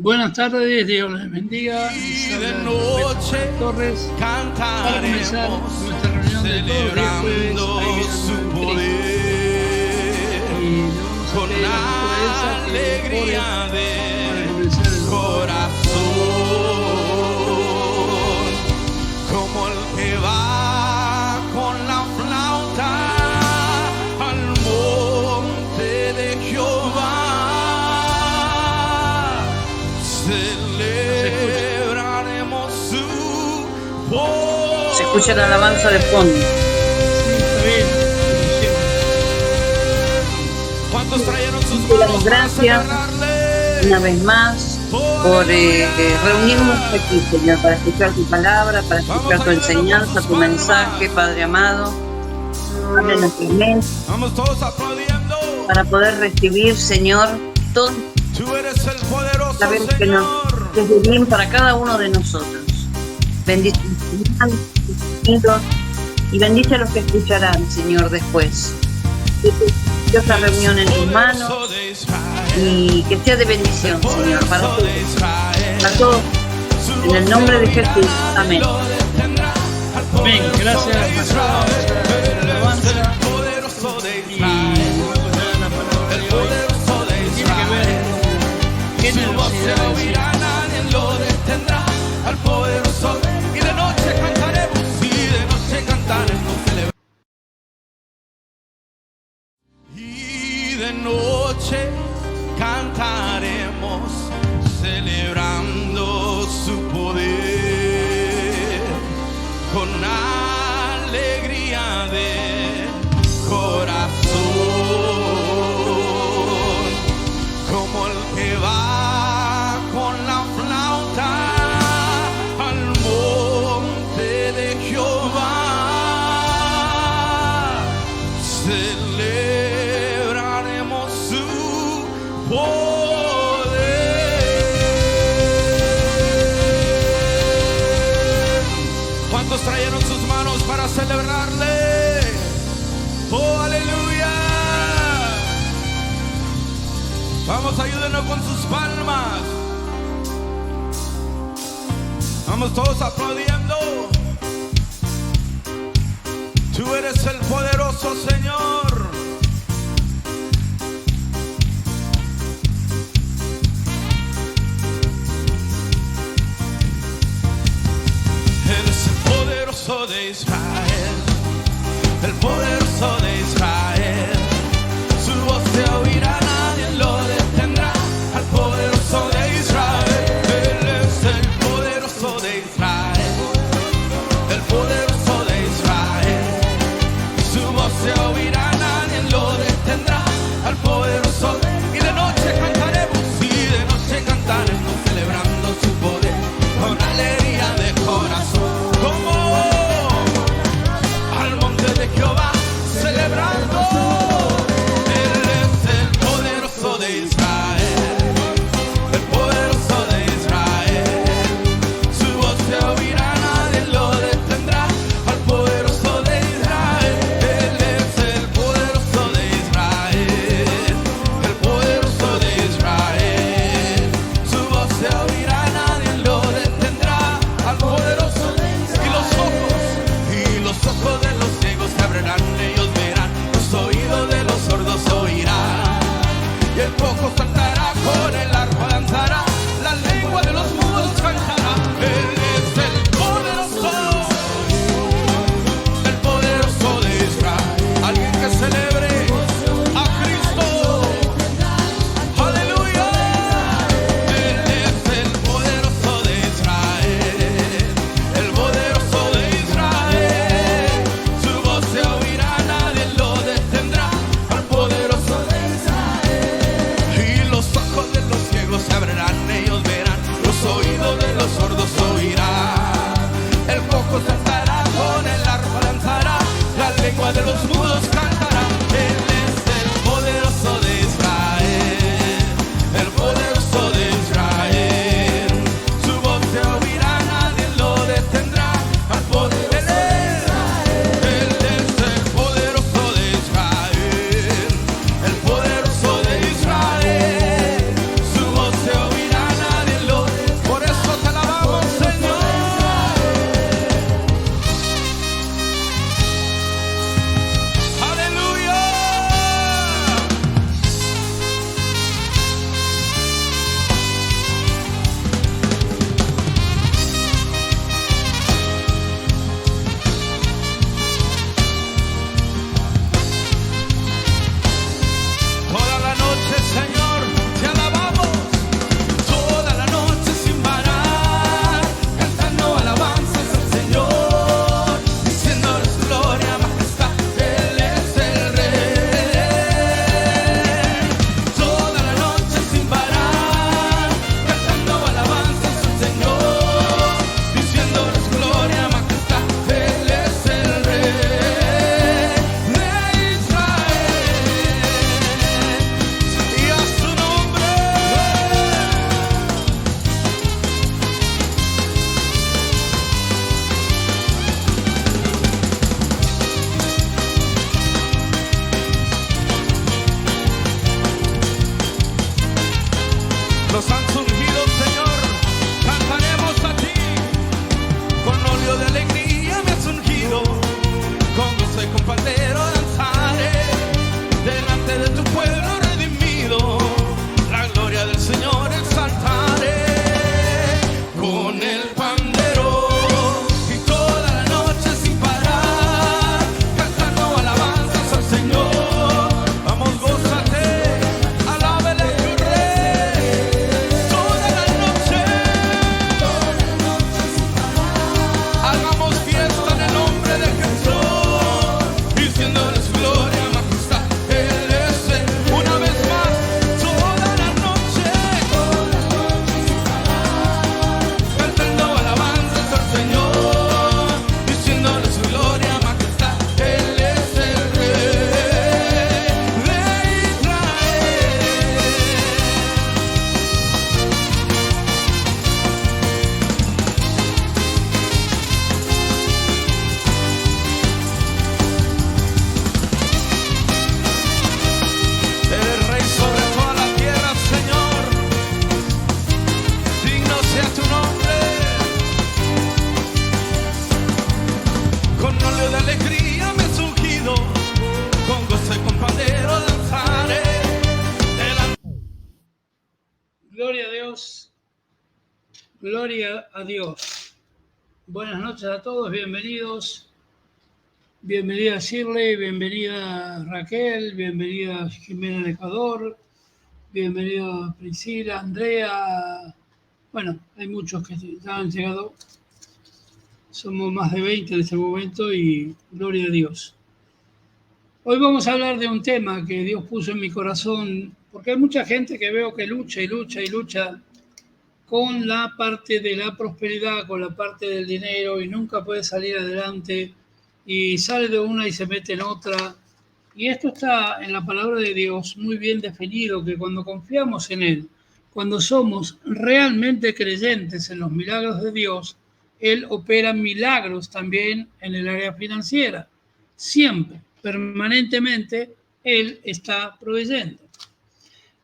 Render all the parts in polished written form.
Buenas tardes, Dios les bendiga. Y de noche Torres para comenzar cantaremos nuestra reunión de todos los días jueves celebrando ahí en su el poder y con le vamos a pedir alegría para de comenzar el corazón, como el que va con la flauta al monte de Jehová. Celebraremos su poder. Se escucha la alabanza de fondo. ¿Cuántos trajeron sus Te manos damos para gracias celebrarle? una vez más por reunirnos aquí, Señor, para escuchar tu palabra, para escuchar tu enseñanza, tu mensaje, Padre amado. Abre nuestra mente Vamos todos aplaudiendo. para poder recibir, Señor, todo Tú eres el poderoso sabemos que Señor. es bien para cada uno de nosotros. Bendice y bendice a los que escucharán, Señor, después. Que esta reunión en tus manos y que sea de bendición, Señor, para todos. En el nombre de Jesús. Amén. Amén. Gracias, pastor. Alabanza. Y luego te dan la palabra de hoy. Tiene que ver con generosidad. Nadie lo detendrá al poderoso. Y de noche cantaremos, y de noche cantaremos, celebraremos. Y de noche cantaremos, celebrando su poder con alegría de corazón, como el que va con la flauta al monte de Jehová. Celebraremos su poder. ¿Cuántos trajeron sus manos para celebrarle? ¡Oh, aleluya! Vamos, ayúdenos con sus palmas. Vamos todos aplaudiendo. Tú eres el poderoso Señor. Eres el poderoso de Israel, el poderoso de Israel. Su voz se oirá, nadie lo detendrá. Al poderoso de Israel, Él es el poderoso de Israel, el poderoso de Israel. Su voz se oirá, nadie lo detendrá. Al poderoso, y de noche cantaremos, y de noche cantaremos, celebrando su poder con alegría de corazón. Como al monte de Jehová, celebrando. Él es el poderoso de Israel, el poderoso de Israel. Su voz se oirá, nadie lo detendrá. Al poderoso de Israel, Él es el poderoso de Israel, el poderoso de Israel. Su voz se oirá, nadie lo detendrá. Al poderoso de Israel. Y los ojos de los ciegos se abrirán, ellos verán. Los oídos de los sordos oirán. Y el cojo saltará, con el arpa danzará. La lengua de los mudos cantará. Él es el poderoso de Israel. Alguien que celebre a Cristo. Aleluya. Él es el poderoso de Israel, el poderoso de Israel. Su voz se oirá, nadie lo detendrá. Al poderoso de Israel. Y los ojos de los nos han ungido, Señor, cantaremos a ti. Con óleo de alegría me has ungido, con gozo y con pandero danzaré delante de tu pueblo redimido, la gloria del Señor exaltaré. Con el pandero y toda la noche sin parar, cantando alabanzas al Señor. Vamos, gózate, alábele a tu Rey. Toda la noche hagamos fiesta en el nombre de Jesús, diciéndole su gloria, majestad, Él es Él. Una vez más, toda la noche cantando alabanzas al Señor, diciéndole su gloria, majestad, Él es el Rey de Israel. Eres Rey sobre toda la tierra, Señor, digno sea tu nombre. Con óleo de alegría me has ungido, con gozo y con pandero danzaré delante. Gloria a Dios. Gloria a Dios. Buenas noches a todos, bienvenidos. Bienvenida Shirley, bienvenida Raquel, bienvenida Jimena de Ecuador, bienvenida Priscila, Andrea. Bueno, hay muchos que ya han llegado. Somos más de 20 en este momento y gloria a Dios. Hoy vamos a hablar de un tema que Dios puso en mi corazón, porque hay mucha gente que veo que lucha y lucha y lucha con la parte de la prosperidad, con la parte del dinero y nunca puede salir adelante y sale de una y se mete en otra. Y esto está en la palabra de Dios muy bien definido, que cuando confiamos en Él, cuando somos realmente creyentes en los milagros de Dios, Él opera milagros también en el área financiera. Siempre, permanentemente, Él está proveyendo.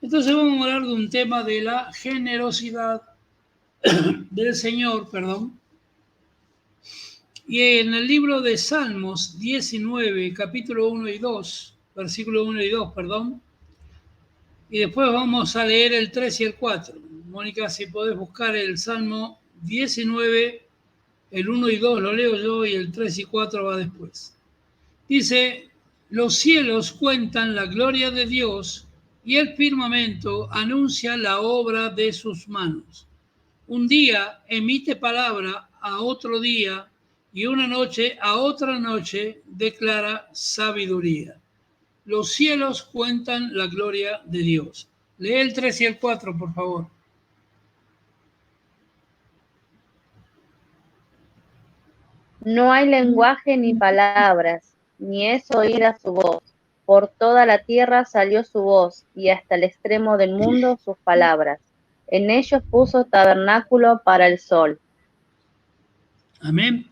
Entonces vamos a hablar de un tema de la generosidad del Señor, perdón. Y en el libro de Salmos 19, capítulo 1 y 2, versículo 1 y 2, perdón. Y después vamos a leer el 3 y el 4. Mónica, si podés buscar el Salmo 19, el 1 y 2 lo leo yo y el 3 y 4 va después. Dice, los cielos cuentan la gloria de Dios y el firmamento anuncia la obra de sus manos. Un día emite palabra a otro día y una noche a otra noche declara sabiduría. Los cielos cuentan la gloria de Dios. Lee el 3 y el 4, por favor. No hay lenguaje ni palabras, ni es oída su voz. Por toda la tierra salió su voz, y hasta el extremo del mundo sus palabras. En ellos puso tabernáculo para el sol. Amén.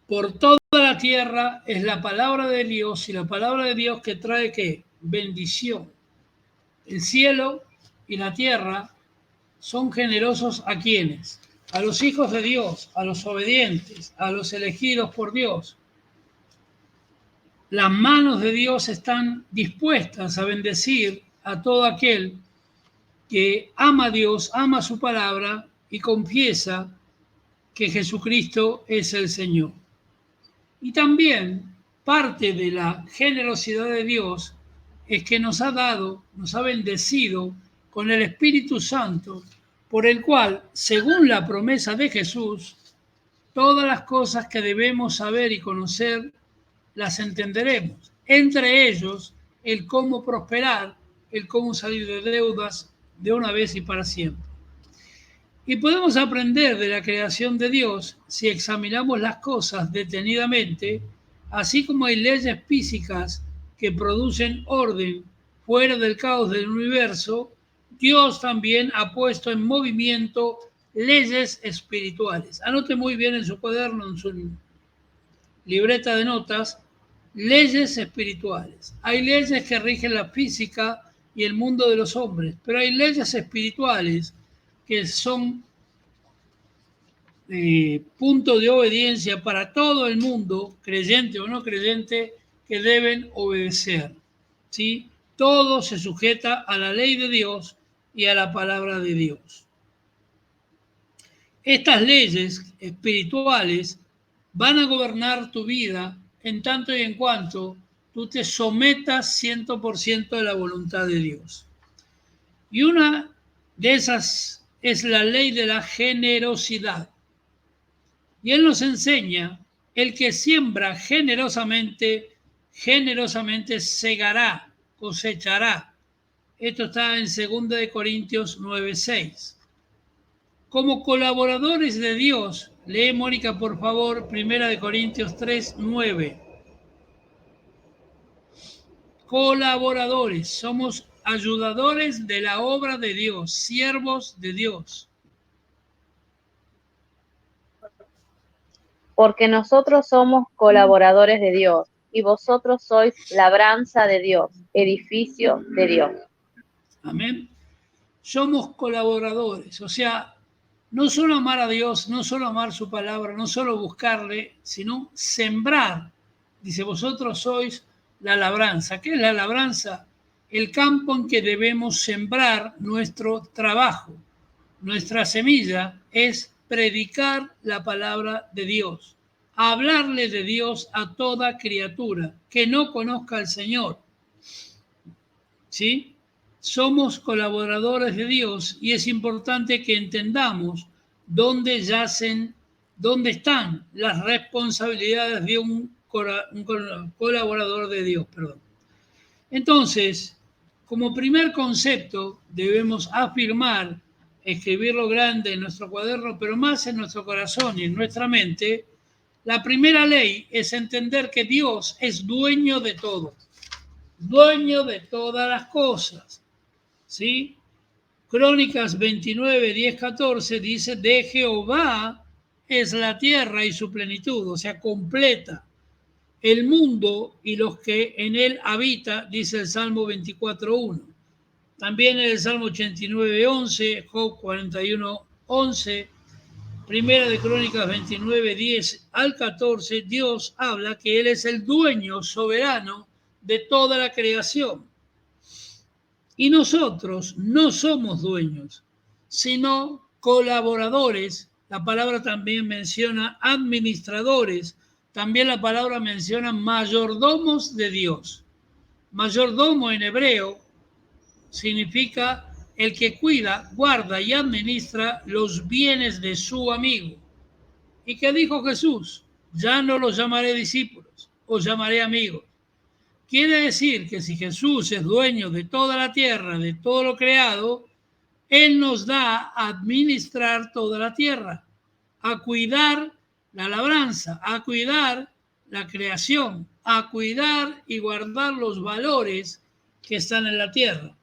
Por toda la tierra es la palabra de Dios, y la palabra de Dios que trae ¿qué? Bendición. El cielo y la tierra son generosos ¿a quiénes? A los hijos de Dios, a los obedientes, a los elegidos por Dios. Las manos de Dios están dispuestas a bendecir a todo aquel que ama a Dios, ama su palabra y confiesa que Jesucristo es el Señor. Y también parte de la generosidad de Dios es que nos ha dado, nos ha bendecido con el Espíritu Santo, por el cual, según la promesa de Jesús, todas las cosas que debemos saber y conocer las entenderemos. Entre ellos, el cómo prosperar, el cómo salir de deudas de una vez y para siempre. Y podemos aprender de la creación de Dios si examinamos las cosas detenidamente, así como hay leyes físicas que producen orden fuera del caos del universo. Dios también ha puesto en movimiento leyes espirituales. Anote muy bien en su cuaderno, en su libreta de notas, leyes espirituales. Hay leyes que rigen la física y el mundo de los hombres. Pero hay leyes espirituales que son punto de obediencia para todo el mundo, creyente o no creyente, que deben obedecer. ¿Sí? Todo se sujeta a la ley de Dios y a la palabra de Dios. Estas leyes espirituales van a gobernar tu vida en tanto y en cuanto tú te sometas 100% a la voluntad de Dios. Y una de esas es la ley de la generosidad. Y Él nos enseña, el que siembra generosamente, generosamente segará, cosechará. Esto está en 2 Corintios 9:6. Como colaboradores de Dios, lee Mónica por favor 1 Corintios 3:9. Colaboradores, somos ayudadores de la obra de Dios, siervos de Dios. Porque nosotros somos colaboradores de Dios, y vosotros sois labranza de Dios, edificio de Dios. Amén. Somos colaboradores, o sea, no solo amar a Dios, no solo amar su palabra, no solo buscarle, sino sembrar. Dice, vosotros sois la labranza. ¿Qué es la labranza? El campo en que debemos sembrar nuestro trabajo. Nuestra semilla es predicar la palabra de Dios, hablarle de Dios a toda criatura que no conozca al Señor. ¿Sí? Somos colaboradores de Dios y es importante que entendamos dónde están las responsabilidades de un colaborador de Dios. Entonces, como primer concepto, debemos afirmar, escribirlo grande en nuestro cuaderno, pero más en nuestro corazón y en nuestra mente. La primera ley es entender que Dios es dueño de todo, dueño de todas las cosas. ¿Sí? Crónicas 29, 10, 14 dice, de Jehová es la tierra y su plenitud, o sea, completa. El mundo y los que en él habita, dice el Salmo 24, 1. También en el Salmo 89, 11, Job 41, 11, Primera de Crónicas 29, 10 al 14, Dios habla que Él es el dueño soberano de toda la creación. Y nosotros no somos dueños, sino colaboradores. La palabra también menciona administradores. También la palabra menciona mayordomos de Dios. Mayordomo en hebreo significa el que cuida, guarda y administra los bienes de su amigo. ¿Y qué dijo Jesús? Ya no los llamaré discípulos, os llamaré amigos. Quiere decir que si Jesús es dueño de toda la tierra, de todo lo creado, Él nos da a administrar toda la tierra, a cuidar la labranza, a cuidar la creación, a cuidar y guardar los valores que están en la tierra.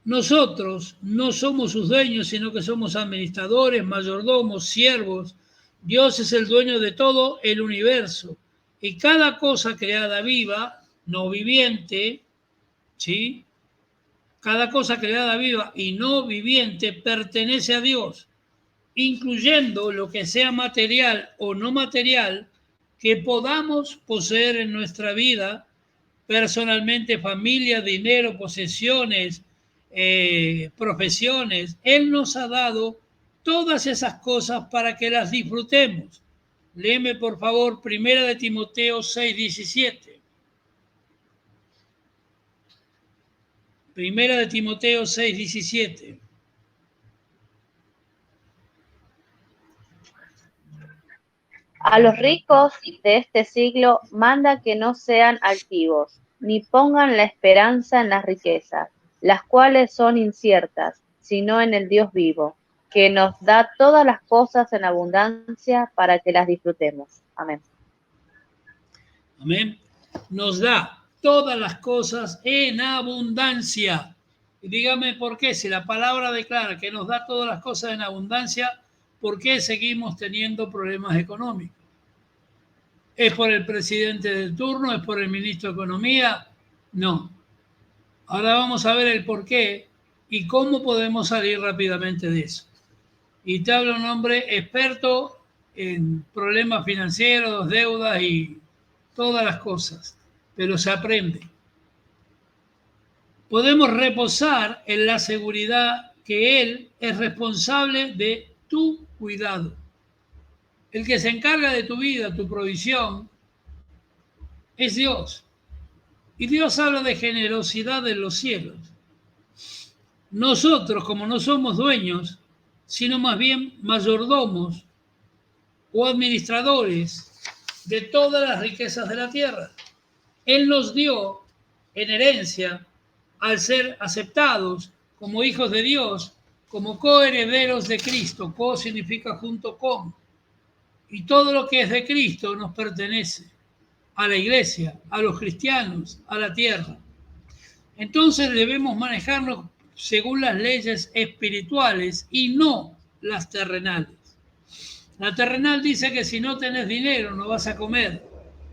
Nosotros no somos sus dueños, sino que somos administradores, mayordomos, siervos. Dios es el dueño de todo el universo. Y cada cosa creada viva, no viviente, ¿sí? Cada cosa creada viva y no viviente pertenece a Dios, incluyendo lo que sea material o no material que podamos poseer en nuestra vida, personalmente, familia, dinero, posesiones, profesiones. Él nos ha dado todas esas cosas para que las disfrutemos. Léeme, por favor, 1 de Timoteo 6:17. 1 de Timoteo 6:17. A los ricos de este siglo manda que no sean altivos, ni pongan la esperanza en las riquezas, las cuales son inciertas, sino en el Dios vivo, que nos da todas las cosas en abundancia para que las disfrutemos. Amén. Amén. Nos da todas las cosas en abundancia. Y dígame por qué, si la palabra declara que nos da todas las cosas en abundancia, ¿por qué seguimos teniendo problemas económicos? ¿Es por el presidente del turno? ¿Es por el ministro de Economía? No. Ahora vamos a ver el por qué y cómo podemos salir rápidamente de eso. Y te habla un hombre experto en problemas financieros, deudas y todas las cosas, pero se aprende. Podemos reposar en la seguridad que Él es responsable de tu cuidado. El que se encarga de tu vida, tu provisión, es Dios. Y Dios habla de generosidad en los cielos. Nosotros, como no somos dueños, sino más bien mayordomos o administradores de todas las riquezas de la tierra, Él nos dio en herencia al ser aceptados como hijos de Dios, como coherederos de Cristo. Co significa junto con. Y todo lo que es de Cristo nos pertenece a la iglesia, a los cristianos, a la tierra. Entonces debemos manejarnos según las leyes espirituales y no las terrenales. La terrenal dice que si no tenés dinero no vas a comer.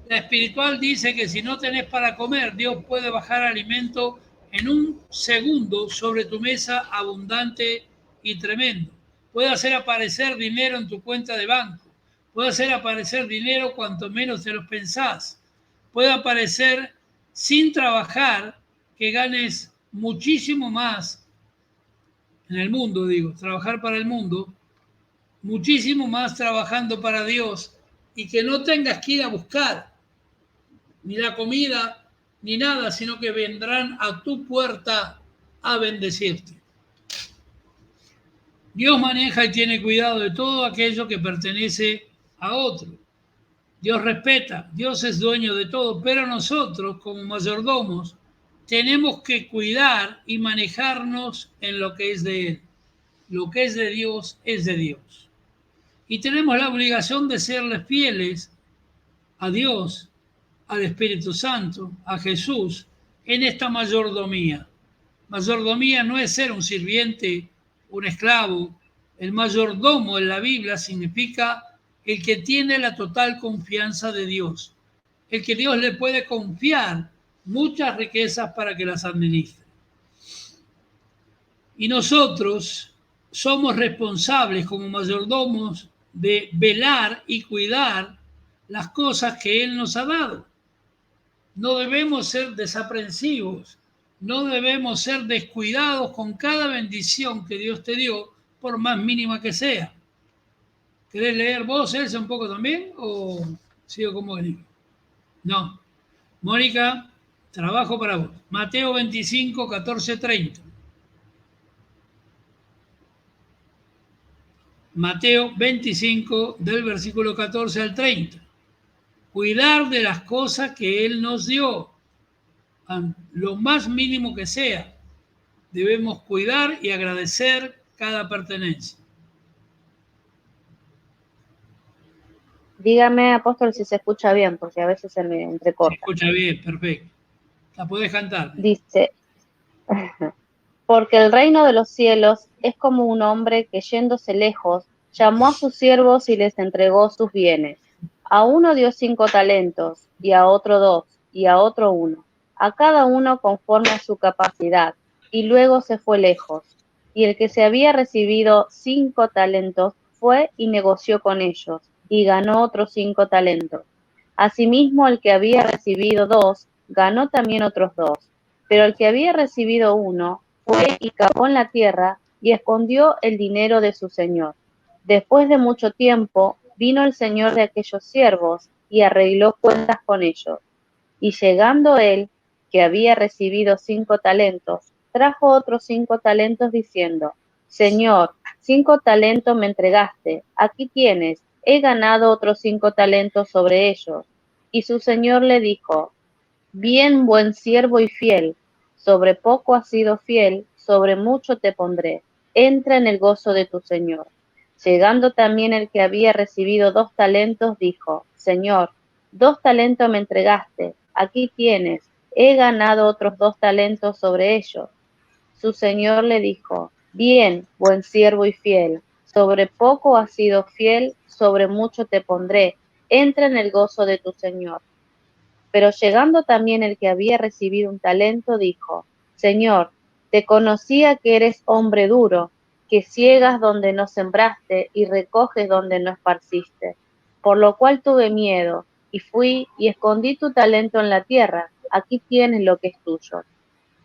La espiritual dice que si no tenés para comer, Dios puede bajar alimento en un segundo sobre tu mesa abundante y tremendo. Puede hacer aparecer dinero en tu cuenta de banco. Puede hacer aparecer dinero cuanto menos te lo pensás. Puede aparecer sin trabajar, que ganes muchísimo más en el mundo, digo, trabajar para el mundo, muchísimo más trabajando para Dios y que no tengas que ir a buscar ni la comida ni nada, sino que vendrán a tu puerta a bendecirte. Dios maneja y tiene cuidado de todo aquello que pertenece a otro. Dios respeta, Dios es dueño de todo, pero nosotros como mayordomos tenemos que cuidar y manejarnos en lo que es de Él. Lo que es de Dios es de Dios. Y tenemos la obligación de serles fieles a Dios, al Espíritu Santo, a Jesús, en esta mayordomía. Mayordomía no es ser un sirviente, un esclavo. El mayordomo en la Biblia significa el que tiene la total confianza de Dios, el que Dios le puede confiar muchas riquezas para que las administre. Y nosotros somos responsables como mayordomos de velar y cuidar las cosas que Él nos ha dado. No debemos ser desaprensivos, no debemos ser descuidados con cada bendición que Dios te dio, por más mínima que sea. ¿Querés leer vos, Elsa, un poco también? ¿O sigo como venís? No. Mónica, trabajo para vos. Mateo 25, 14, 30. Mateo 25, del versículo 14 al 30. Cuidar de las cosas que Él nos dio, lo más mínimo que sea. Debemos cuidar y agradecer cada pertenencia. Dígame, apóstol, si se escucha bien, porque a veces se me Se entrecorta. escucha bien, perfecto. La podés cantar. Dice, porque el reino de los cielos es como un hombre que yéndose lejos, llamó a sus siervos y les entregó sus bienes. A uno dio 5 talentos, y a otro 2, y a otro 1, a cada uno conforme a su capacidad, y luego se fue lejos. Y el que se había recibido 5 talentos fue y negoció con ellos, y ganó otros 5 talentos. Asimismo, el que había recibido 2, ganó también otros 2. Pero el que había recibido 1, fue y cavó en la tierra y escondió el dinero de su señor. Después de mucho tiempo, vino el señor de aquellos siervos y arregló cuentas con ellos. Y llegando él, que había recibido 5 talentos, trajo otros 5 talentos diciendo, Señor, 5 talentos me entregaste, aquí tienes, he ganado otros 5 talentos sobre ellos. Y su señor le dijo, bien, buen siervo y fiel, sobre poco has sido fiel, sobre mucho te pondré. Entra en el gozo de tu señor. Llegando también el que había recibido 2 talentos, dijo, Señor, 2 talentos me entregaste, aquí tienes, he ganado otros 2 talentos sobre ellos. Su señor le dijo, bien, buen siervo y fiel, sobre poco has sido fiel, sobre mucho te pondré. Entra en el gozo de tu señor. Pero llegando también el que había recibido un talento, dijo, Señor, te conocía que eres hombre duro, que ciegas donde no sembraste y recoges donde no esparciste. Por lo cual tuve miedo, y fui y escondí tu talento en la tierra. Aquí tienes lo que es tuyo.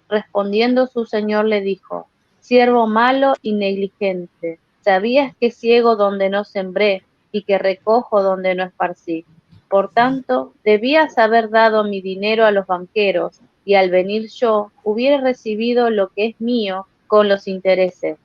Respondiendo su señor le dijo, siervo malo y negligente, ¿sabías que ciego donde no sembré y que recojo donde no esparcí? Por tanto, debías haber dado mi dinero a los banqueros, y al venir yo hubiera recibido lo que es mío con los intereses.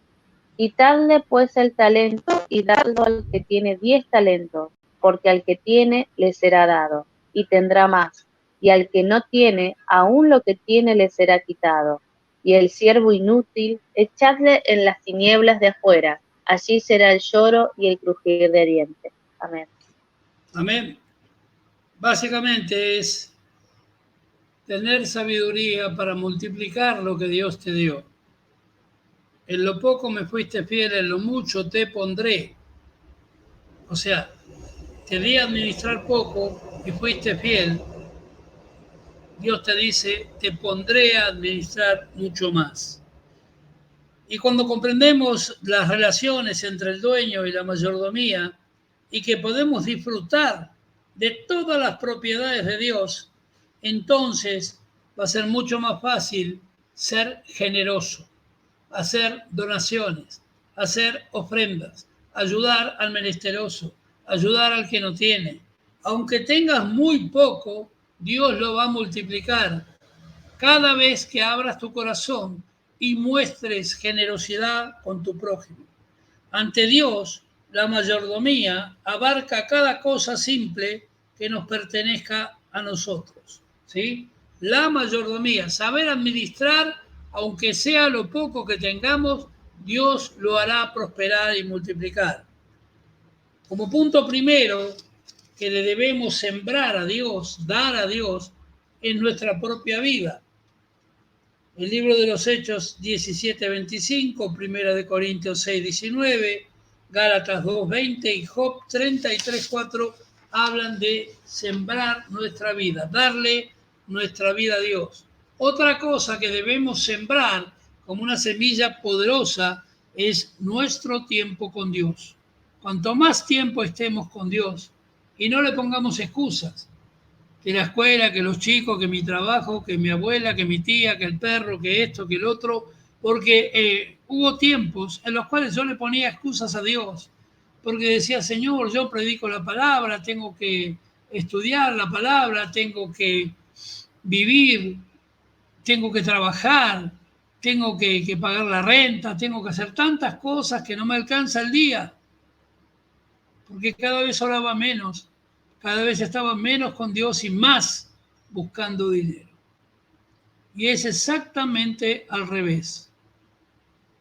Quitadle pues el talento y dadlo al que tiene 10 talentos, porque al que tiene le será dado, y tendrá más, y al que no tiene, aun lo que tiene le será quitado. Y el siervo inútil, echadle en las tinieblas de afuera, allí será el lloro y el crujir de dientes. Amén. Amén. Básicamente es tener sabiduría para multiplicar lo que Dios te dio. En lo poco me fuiste fiel, en lo mucho te pondré. O sea, te di a administrar poco y fuiste fiel. Dios te dice, te pondré a administrar mucho más. Y cuando comprendemos las relaciones entre el dueño y la mayordomía y que podemos disfrutar de todas las propiedades de Dios, entonces va a ser mucho más fácil ser generoso, hacer donaciones, hacer ofrendas, ayudar al menesteroso, ayudar al que no tiene. Aunque tengas muy poco, Dios lo va a multiplicar cada vez que abras tu corazón y muestres generosidad con tu prójimo. Ante Dios, la mayordomía abarca cada cosa simple que nos pertenezca a nosotros, ¿sí? La mayordomía, saber administrar, aunque sea lo poco que tengamos, Dios lo hará prosperar y multiplicar. Como punto primero que le debemos sembrar a Dios, dar a Dios, en nuestra propia vida. El libro de los Hechos 17:25, Primera de Corintios 6:19, Gálatas 2:20 y Job 33:4 hablan de sembrar nuestra vida, darle nuestra vida a Dios. Otra cosa que debemos sembrar como una semilla poderosa es nuestro tiempo con Dios. Cuanto más tiempo estemos con Dios y no le pongamos excusas, que la escuela, que los chicos, que mi trabajo, que mi abuela, que mi tía, que el perro, que esto, que el otro, porque hubo tiempos en los cuales yo le ponía excusas a Dios, porque decía, Señor, yo predico la palabra, tengo que estudiar la palabra, tengo que vivir, tengo que trabajar, tengo que pagar la renta, tengo que hacer tantas cosas que no me alcanza el día, porque cada vez oraba menos. Cada vez estaba menos con Dios y más buscando dinero. Y es exactamente al revés.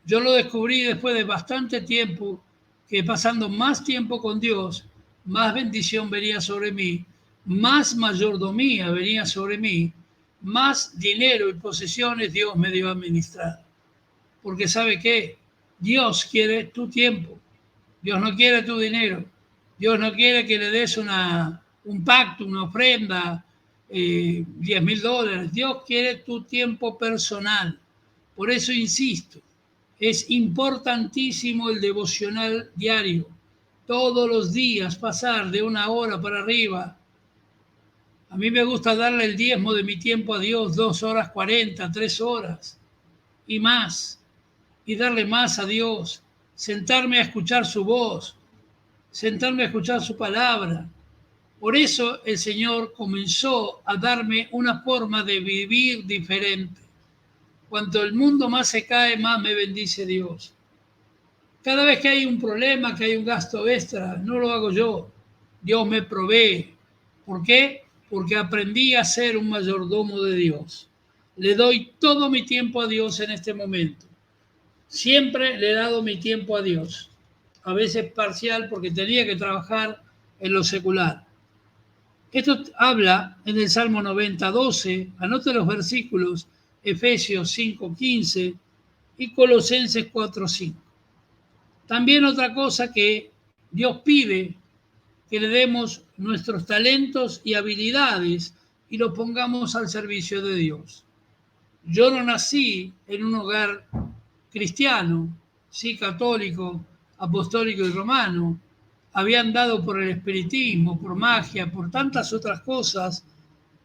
Yo lo descubrí después de bastante tiempo, que pasando más tiempo con Dios, más bendición venía sobre mí, más mayordomía venía sobre mí, más dinero y posesiones Dios me dio a administrar. Porque ¿sabe qué? Dios quiere tu tiempo. Dios no quiere tu dinero. Dios no quiere que le des un pacto, una ofrenda, $10,000. Dios quiere tu tiempo personal. Por eso insisto, es importantísimo el devocional diario. Todos los días pasar de 1 hora para arriba. A mí me gusta darle el diezmo de mi tiempo a Dios, 2 horas 40, 3 horas y más. Y darle más a Dios. Sentarme a escuchar su voz, sentarme a escuchar su palabra. Por eso el Señor comenzó a darme una forma de vivir diferente. Cuanto el mundo más se cae, más me bendice Dios. Cada vez que hay un problema, que hay un gasto extra, no lo hago yo. Dios me provee. ¿Por qué? Porque aprendí a ser un mayordomo de Dios. Le doy todo mi tiempo a Dios en este momento. Siempre le he dado mi tiempo a Dios. A veces parcial porque tenía que trabajar en lo secular. Esto habla en el Salmo 90:12, anote los versículos, Efesios 5:15 y Colosenses 4:5. También otra cosa que Dios pide, que le demos nuestros talentos y habilidades y los pongamos al servicio de Dios. Yo no nací en un hogar cristiano, sí, católico, apostólico y romano. Había andado por el espiritismo, por magia, por tantas otras cosas,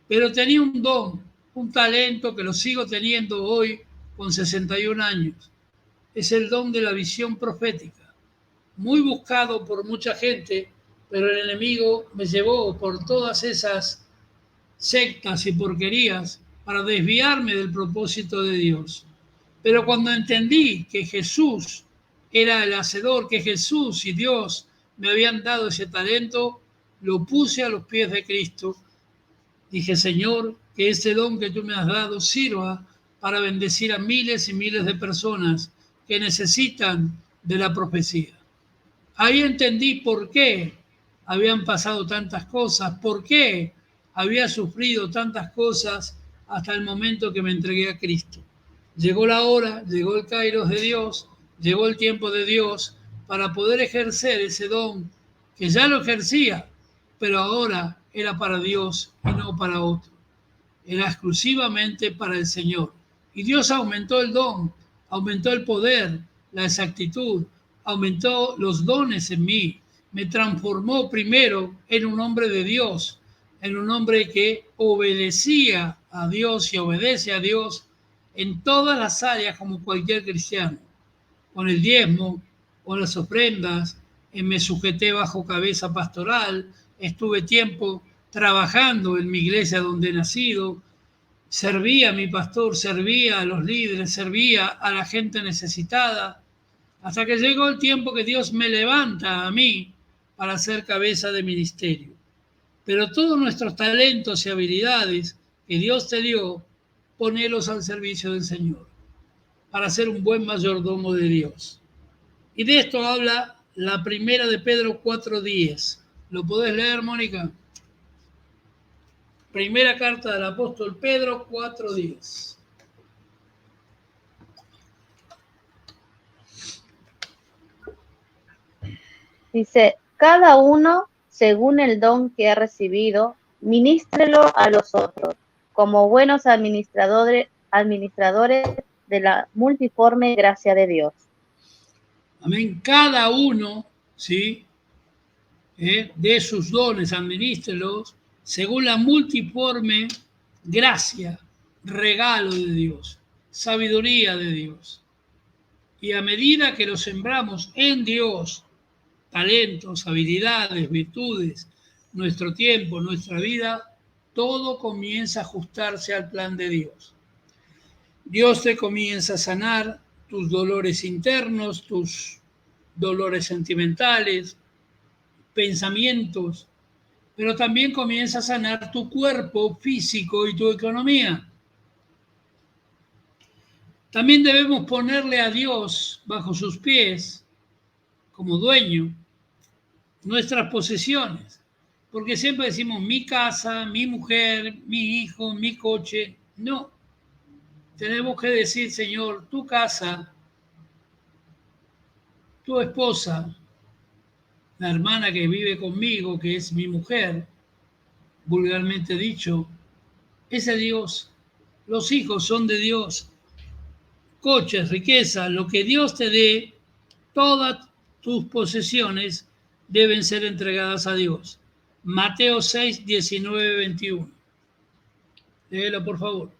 pero tenía un don, un talento que lo sigo teniendo hoy con 61 años. Es el don de la visión profética, muy buscado por mucha gente, pero el enemigo me llevó por todas esas sectas y porquerías para desviarme del propósito de Dios. Pero cuando entendí que Jesús era el hacedor, que Jesús y Dios me habían dado ese talento, lo puse a los pies de Cristo. Dije, Señor, que ese don que tú me has dado sirva para bendecir a miles y miles de personas que necesitan de la profecía. Ahí entendí por qué habían pasado tantas cosas, por qué había sufrido tantas cosas hasta el momento que me entregué a Cristo. Llegó la hora, llegó el Kairos de Dios, llegó el tiempo de Dios para poder ejercer ese don que ya lo ejercía, pero ahora era para Dios y no para otro. Era exclusivamente para el Señor. Y Dios aumentó el don, aumentó el poder, la exactitud, aumentó los dones en mí. Me transformó primero en un hombre de Dios, en un hombre que obedecía a Dios y obedece a Dios en todas las áreas como cualquier cristiano. Con el diezmo, con las ofrendas, me sujeté bajo cabeza pastoral, estuve tiempo trabajando en mi iglesia donde he nacido, servía a mi pastor, servía a los líderes, servía a la gente necesitada, hasta que llegó el tiempo que Dios me levanta a mí para ser cabeza de ministerio. Pero todos nuestros talentos y habilidades que Dios te dio, ponelos al servicio del Señor, para ser un buen mayordomo de Dios. Y de esto habla la primera de Pedro 4:10. ¿Lo podés leer, Mónica? Primera carta del apóstol Pedro 4:10. Dice, cada uno, según el don que ha recibido, ministrelo a los otros, como buenos administradores de la multiforme gracia de Dios. Amén. Cada uno, ¿sí? De sus dones, administrelos según la multiforme gracia, regalo de Dios, sabiduría de Dios. Y a medida que lo sembramos en Dios, talentos, habilidades, virtudes, nuestro tiempo, nuestra vida, todo comienza a ajustarse al plan de Dios. Dios te comienza a sanar tus dolores internos, tus dolores sentimentales, pensamientos, pero también comienza a sanar tu cuerpo físico y tu economía. También debemos ponerle a Dios bajo sus pies como dueño nuestras posesiones, porque siempre decimos mi casa, mi mujer, mi hijo, mi coche. No, tenemos que decir, Señor, tu casa, tu esposa, la hermana que vive conmigo, que es mi mujer, vulgarmente dicho, es de Dios. Los hijos son de Dios. Coches, riqueza, lo que Dios te dé, todas tus posesiones deben ser entregadas a Dios. Mateo 6, 19, 21. Léelo, por favor.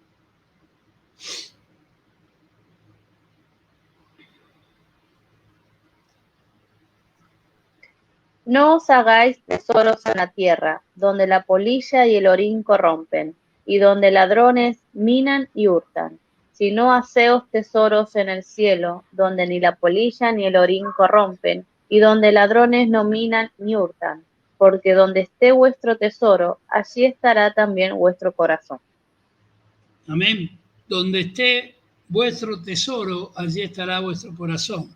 No os hagáis tesoros en la tierra, donde la polilla y el orín corrompen, y donde ladrones minan y hurtan, sino haceos tesoros en el cielo, donde ni la polilla ni el orín corrompen, y donde ladrones no minan ni hurtan, porque donde esté vuestro tesoro, allí estará también vuestro corazón. Amén. Donde esté vuestro tesoro, allí estará vuestro corazón.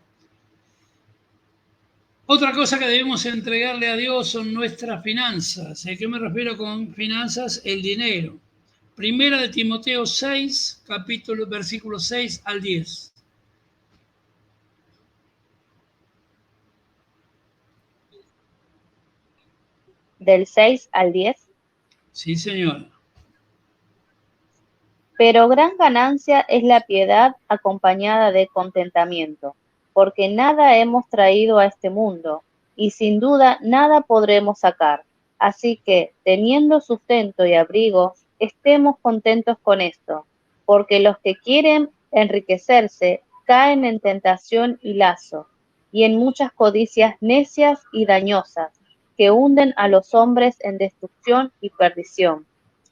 Otra cosa que debemos entregarle a Dios son nuestras finanzas. ¿A qué me refiero con finanzas? El dinero. Primera de Timoteo 6, versículo 6 al 10. Del 6 al 10. Sí, señor. Pero gran ganancia es la piedad acompañada de contentamiento, porque nada hemos traído a este mundo, y sin duda nada podremos sacar. Así que, teniendo sustento y abrigo, estemos contentos con esto, porque los que quieren enriquecerse caen en tentación y lazo, y en muchas codicias necias y dañosas, que hunden a los hombres en destrucción y perdición,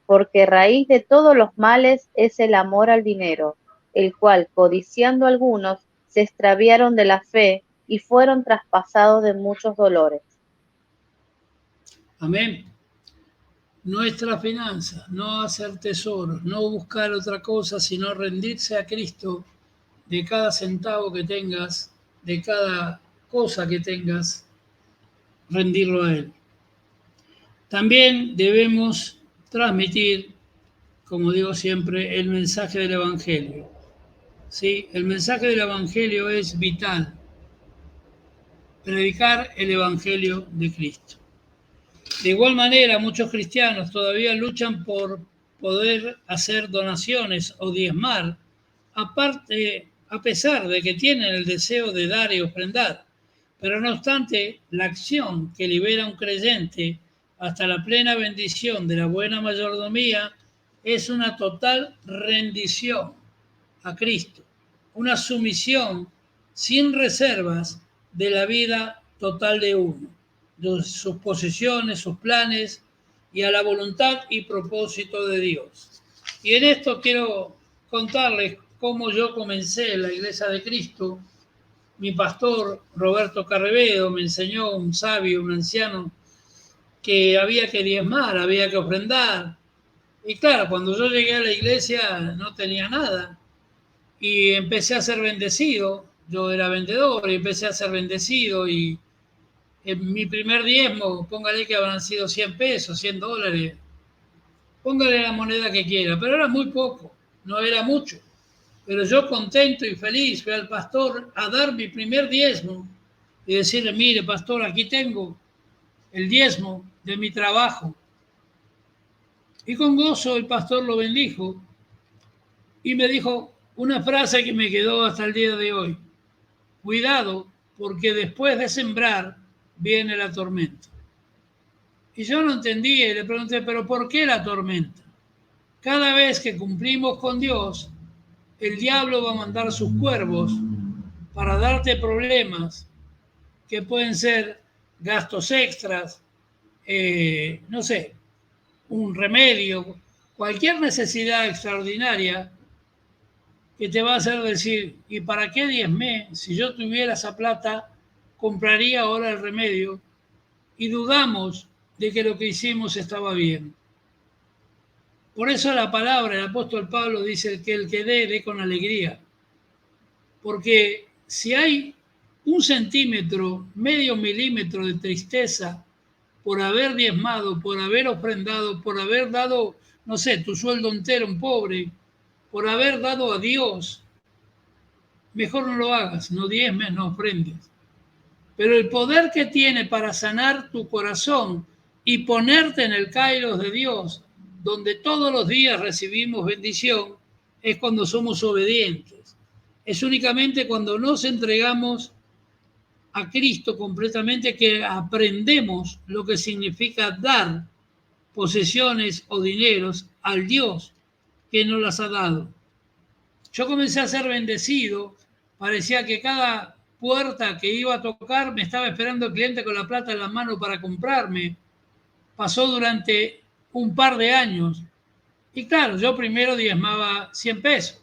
porque raíz de todos los males es el amor al dinero, el cual, codiciando algunos, se extraviaron de la fe y fueron traspasados de muchos dolores. Amén. Nuestras finanzas, no hacer tesoros, no buscar otra cosa, sino rendirse a Cristo de cada centavo que tengas, de cada cosa que tengas, rendirlo a Él. También debemos transmitir, como digo siempre, el mensaje del Evangelio. ¿Sí? El mensaje del Evangelio es vital. Predicar el Evangelio de Cristo. De igual manera, muchos cristianos todavía luchan por poder hacer donaciones o diezmar, aparte, a pesar de que tienen el deseo de dar y ofrendar. Pero no obstante, la acción que libera a un creyente hasta la plena bendición de la buena mayordomía es una total rendición a Cristo, una sumisión sin reservas de la vida total de uno, de sus posesiones, sus planes y a la voluntad y propósito de Dios. Y en esto quiero contarles cómo yo comencé en la Iglesia de Cristo. Mi pastor Roberto Carrevedo me enseñó, un sabio, un anciano, que había que diezmar, había que ofrendar. Y claro, cuando yo llegué a la iglesia no tenía nada y empecé a ser bendecido. Yo era vendedor y empecé a ser bendecido y en mi primer diezmo, póngale que habrán sido 100 pesos, 100 dólares, póngale la moneda que quiera, pero era muy poco, no era mucho. Pero yo contento y feliz fui al pastor a dar mi primer diezmo y decirle, mire pastor, aquí tengo el diezmo de mi trabajo. Y con gozo el pastor lo bendijo y me dijo una frase que me quedó hasta el día de hoy. Cuidado, porque después de sembrar viene la tormenta. Y yo no entendía y le pregunté, ¿pero por qué la tormenta? Cada vez que cumplimos con Dios, el diablo va a mandar sus cuervos para darte problemas que pueden ser gastos extras, no sé, un remedio, cualquier necesidad extraordinaria que te va a hacer decir, ¿y para qué diezmé? Si yo tuviera esa plata, compraría ahora el remedio, y dudamos de que lo que hicimos estaba bien. Por eso la palabra, el apóstol Pablo dice que el que dé con alegría. Porque si hay un centímetro, medio milímetro de tristeza por haber diezmado, por haber ofrendado, por haber dado, no sé, tu sueldo entero a un pobre, por haber dado a Dios, mejor no lo hagas, no diezmes, no ofrendes. Pero el poder que tiene para sanar tu corazón y ponerte en el kairos de Dios, donde todos los días recibimos bendición, es cuando somos obedientes. Es únicamente cuando nos entregamos a Cristo completamente que aprendemos lo que significa dar posesiones o dineros al Dios que nos las ha dado. Yo comencé a ser bendecido, parecía que cada puerta que iba a tocar me estaba esperando el cliente con la plata en la mano para comprarme. Pasó durante un par de años. Y claro, yo primero diezmaba 100 pesos,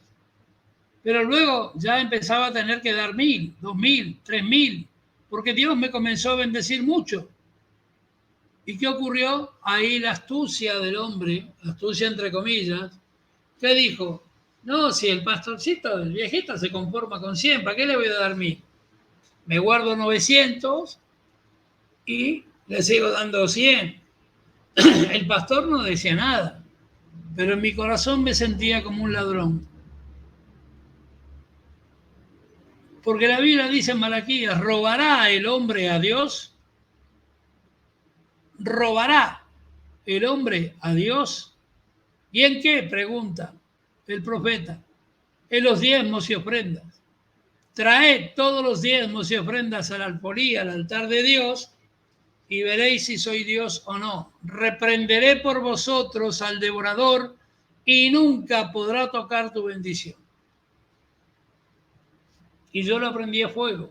pero luego ya empezaba a tener que dar 1.000, 2.000, 3.000, porque Dios me comenzó a bendecir mucho. ¿Y qué ocurrió? Ahí la astucia del hombre, astucia entre comillas, que dijo, no, si el pastorcito, el viejito se conforma con 100, ¿para qué le voy a dar 1.000? Me guardo 900 y le sigo dando 100. El pastor no decía nada, pero en mi corazón me sentía como un ladrón. Porque la Biblia dice en Malaquías, ¿robará el hombre a Dios? ¿Robará el hombre a Dios? ¿Y en qué? Pregunta. el profeta, en los diezmos y ofrendas. Traed todos los diezmos y ofrendas al alfolí, al altar de Dios, y veréis si soy Dios o no. Reprenderé por vosotros al devorador y nunca podrá tocar tu bendición. Y yo lo prendí a fuego,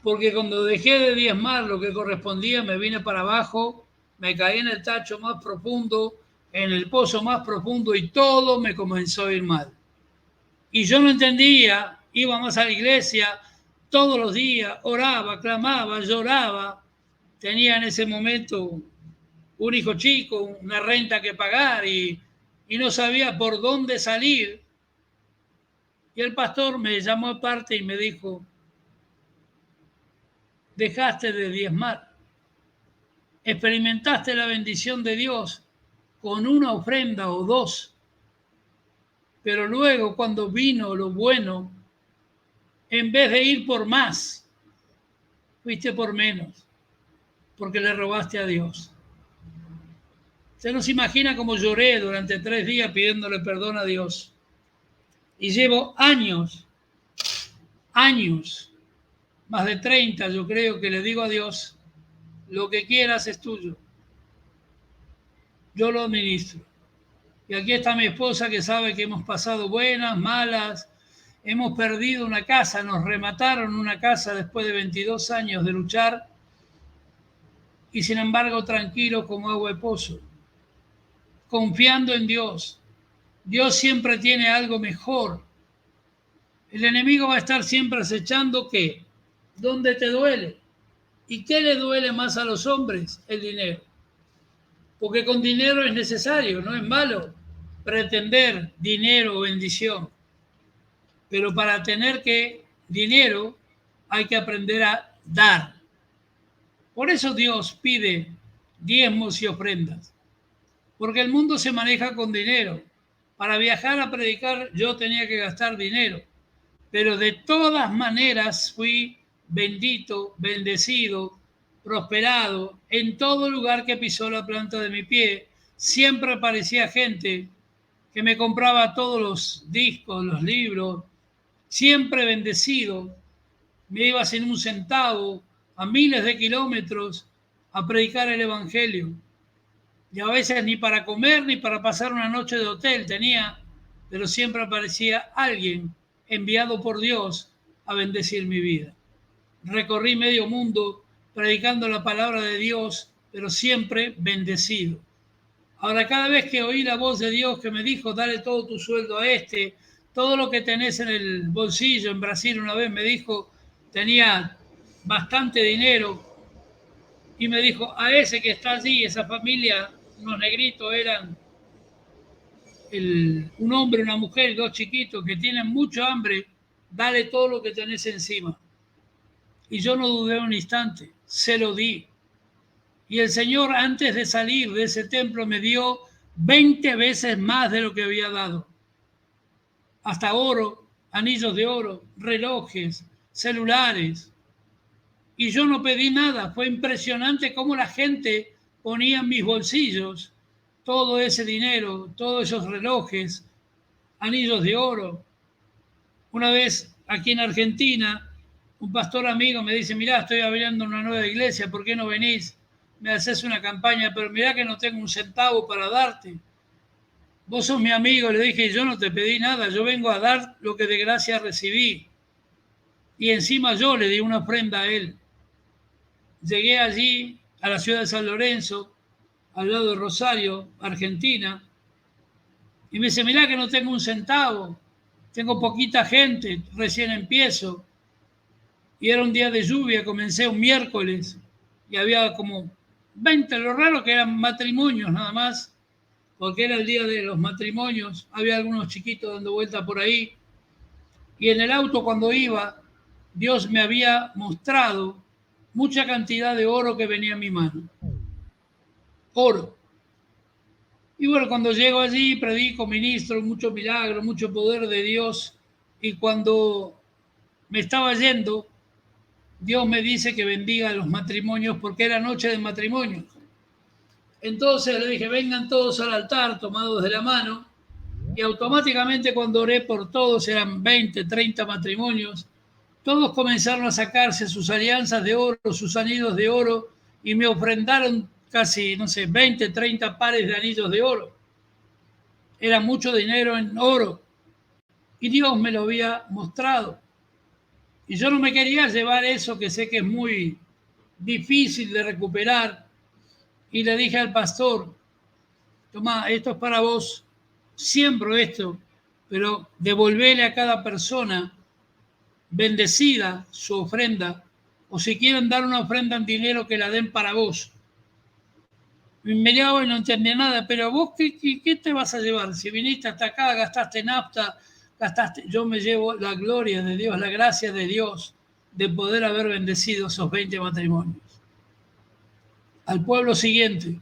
porque cuando dejé de diezmar lo que correspondía, me vine para abajo, me caí en el tacho más profundo, en el pozo más profundo, y todo me comenzó a ir mal. Y yo no entendía, íbamos a la iglesia todos los días, oraba, clamaba, lloraba. Tenía en ese momento un hijo chico, una renta que pagar y no sabía por dónde salir. Y el pastor me llamó aparte y me dijo, dejaste de diezmar, experimentaste la bendición de Dios con una ofrenda o dos, pero luego cuando vino lo bueno, en vez de ir por más, fuiste por menos, porque le robaste a Dios. Se nos imagina cómo lloré durante 3 días pidiéndole perdón a Dios. Y llevo años, más de 30, yo creo, que le digo a Dios, lo que quieras es tuyo. Yo lo administro. Y aquí está mi esposa que sabe que hemos pasado buenas, malas, hemos perdido una casa, nos remataron una casa después de 22 años de luchar y sin embargo tranquilos como agua de pozo, confiando en Dios. Dios siempre tiene algo mejor. El enemigo va a estar siempre acechando ¿qué? ¿Dónde te duele? ¿Y qué le duele más a los hombres? El dinero. Porque con dinero es necesario, no es malo pretender dinero o bendición. Pero para tener dinero hay que aprender a dar. Por eso Dios pide diezmos y ofrendas. Porque el mundo se maneja con dinero. Para viajar a predicar yo tenía que gastar dinero. Pero de todas maneras fui bendito, bendecido, prosperado. En todo lugar que pisó la planta de mi pie, siempre aparecía gente que me compraba todos los discos, los libros, siempre bendecido. Me iba sin un centavo a miles de kilómetros a predicar el evangelio. Y a veces ni para comer ni para pasar una noche de hotel tenía, pero siempre aparecía alguien enviado por Dios a bendecir mi vida. Recorrí medio mundo predicando la palabra de Dios, pero siempre bendecido. Ahora, cada vez que oí la voz de Dios que me dijo, dale todo tu sueldo a este, todo lo que tenés en el bolsillo, en Brasil una vez me dijo, tenía bastante dinero, y me dijo, a ese que está allí, esa familia, unos negritos eran un hombre, una mujer y 2 chiquitos que tienen mucho hambre, dale todo lo que tenés encima. Y yo no dudé un instante, se lo di. Y el Señor, antes de salir de ese templo, me dio 20 veces más de lo que había dado. Hasta oro, anillos de oro, relojes, celulares. Y yo no pedí nada. Fue impresionante cómo la gente ponía en mis bolsillos todo ese dinero, todos esos relojes, anillos de oro. Una vez aquí en Argentina, un pastor amigo me dice, mirá, estoy abriendo una nueva iglesia, ¿por qué no venís? Me haces una campaña, pero mirá que no tengo un centavo para darte. Vos sos mi amigo, le dije, yo no te pedí nada, yo vengo a dar lo que de gracia recibí. Y encima yo le di una ofrenda a él. Llegué allí, a la ciudad de San Lorenzo, al lado de Rosario, Argentina, y me dice, mirá que no tengo un centavo, tengo poquita gente, recién empiezo. Y era un día de lluvia, comencé un miércoles, y había como 20, lo raro que eran matrimonios nada más, porque era el día de los matrimonios, había algunos chiquitos dando vuelta por ahí, y en el auto cuando iba, Dios me había mostrado mucha cantidad de oro que venía en mi mano. Oro. Y bueno, cuando llego allí, predico, ministro, mucho milagro, mucho poder de Dios, y cuando me estaba yendo, Dios me dice que bendiga los matrimonios porque era noche de matrimonios. Entonces le dije, vengan todos al altar tomados de la mano Y automáticamente cuando oré por todos, eran 20, 30 matrimonios, todos comenzaron a sacarse sus alianzas de oro, sus anillos de oro, y me ofrendaron casi, no sé, 20, 30 pares de anillos de oro. Era mucho dinero en oro. Y Dios me lo había mostrado. Y yo no me quería llevar eso, que sé que es muy difícil de recuperar. Y le dije al pastor, tomá, esto es para vos, siembro esto, pero devolvele a cada persona bendecida su ofrenda, o si quieren dar una ofrenda en dinero, que la den para vos. Y me miraba y no entendía nada, pero vos, ¿qué te vas a llevar? Si viniste hasta acá, gastaste nafta, yo me llevo la gloria de Dios, la gracia de Dios, de poder haber bendecido esos 20 matrimonios. Al pueblo siguiente,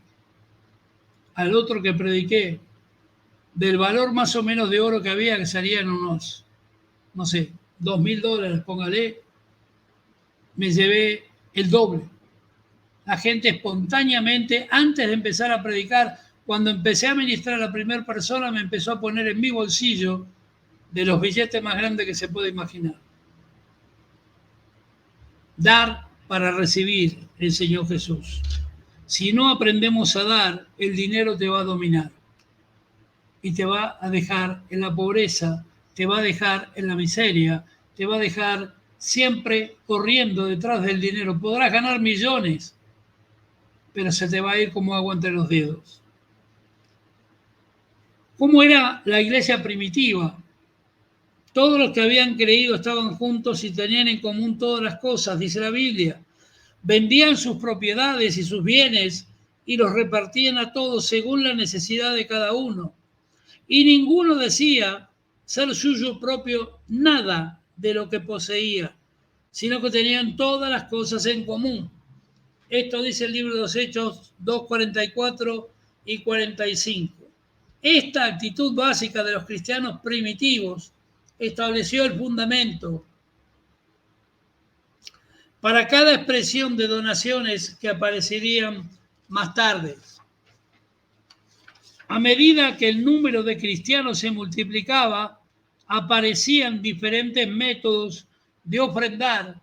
al otro que prediqué, del valor más o menos de oro que había, que salían unos, no sé, $2,000, póngale, me llevé el doble. La gente espontáneamente, antes de empezar a predicar, cuando empecé a ministrar a la primera persona, me empezó a poner en mi bolsillo de los billetes más grandes que se puede imaginar. Dar para recibir, enseñó Jesús. Si no aprendemos a dar, el dinero te va a dominar y te va a dejar en la pobreza, te va a dejar en la miseria, te va a dejar siempre corriendo detrás del dinero. Podrás ganar millones, pero se te va a ir como agua entre los dedos. ¿Cómo era la iglesia primitiva? Todos los que habían creído estaban juntos y tenían en común todas las cosas, dice la Biblia. Vendían sus propiedades y sus bienes y los repartían a todos según la necesidad de cada uno. Y ninguno decía ser suyo propio nada de lo que poseía, sino que tenían todas las cosas en común. Esto dice el libro de los Hechos 2:44 y 45. Esta actitud básica de los cristianos primitivos estableció el fundamento para cada expresión de donaciones que aparecerían más tarde. A medida que el número de cristianos se multiplicaba, aparecían diferentes métodos de ofrendar,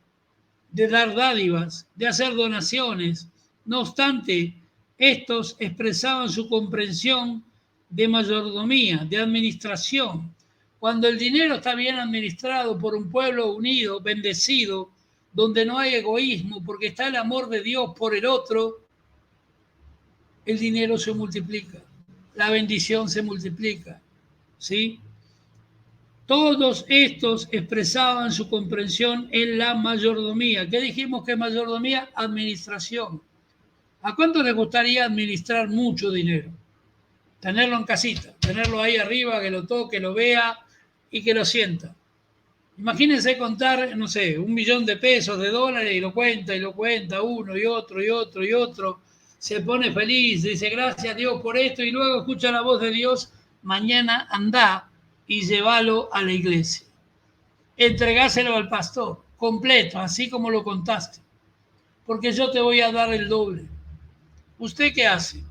de dar dádivas, de hacer donaciones. No obstante, estos expresaban su comprensión de mayordomía, de administración. Cuando el dinero está bien administrado por un pueblo unido, bendecido, donde no hay egoísmo, porque está el amor de Dios por el otro, el dinero se multiplica, la bendición se multiplica, ¿sí? Todos estos expresaban su comprensión en la mayordomía. ¿Qué dijimos que es mayordomía? Administración. ¿A cuánto les gustaría administrar mucho dinero? Tenerlo en casita, tenerlo ahí arriba, que lo toque, lo vea y que lo sienta. Imagínense contar, no sé, $1 millón de pesos, de dólares, y lo cuenta, uno y otro y otro y otro. Se pone feliz, dice gracias a Dios por esto, y luego escucha la voz de Dios, mañana andá y llévalo a la iglesia. Entregáselo al pastor, completo, así como lo contaste, porque yo te voy a dar el doble. ¿Usted qué hace?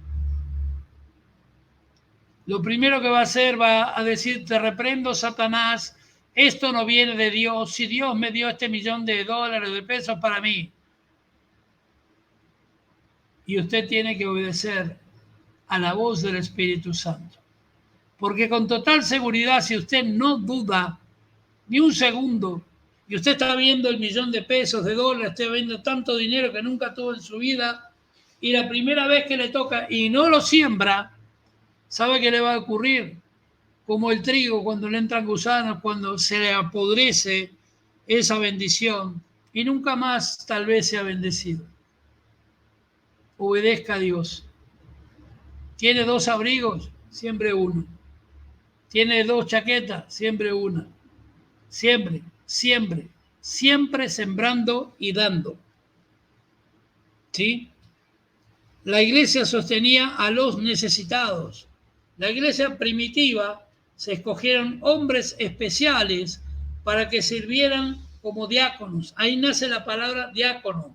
Lo primero que va a hacer, va a decir, te reprendo, Satanás, esto no viene de Dios. Si Dios me dio este $1 millón de pesos para mí. Y usted tiene que obedecer a la voz del Espíritu Santo. Porque con total seguridad, si usted no duda ni un segundo, y usted está viendo el $1 millón de pesos, de dólares, está viendo tanto dinero que nunca tuvo en su vida, y la primera vez que le toca y no lo siembra, ¿sabe qué le va a ocurrir? Como el trigo cuando le entran gusanos, cuando se le apodrece esa bendición y nunca más tal vez sea bendecido. Obedezca a Dios. ¿Tiene 2 abrigos? Siempre uno. ¿Tiene 2 chaquetas? Siempre una. Siempre, siempre, siempre sembrando y dando. ¿Sí? La iglesia sostenía a los necesitados. La iglesia primitiva se escogieron hombres especiales para que sirvieran como diáconos. Ahí nace la palabra diácono,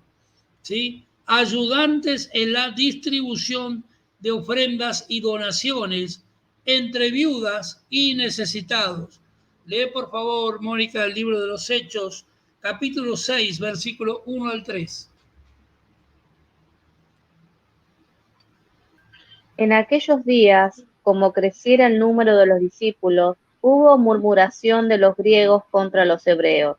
¿sí? Ayudantes en la distribución de ofrendas y donaciones entre viudas y necesitados. Lee por favor, Mónica, el libro de los Hechos, capítulo 6, versículo 1 al 3. En aquellos días, como creciera el número de los discípulos, hubo murmuración de los griegos contra los hebreos,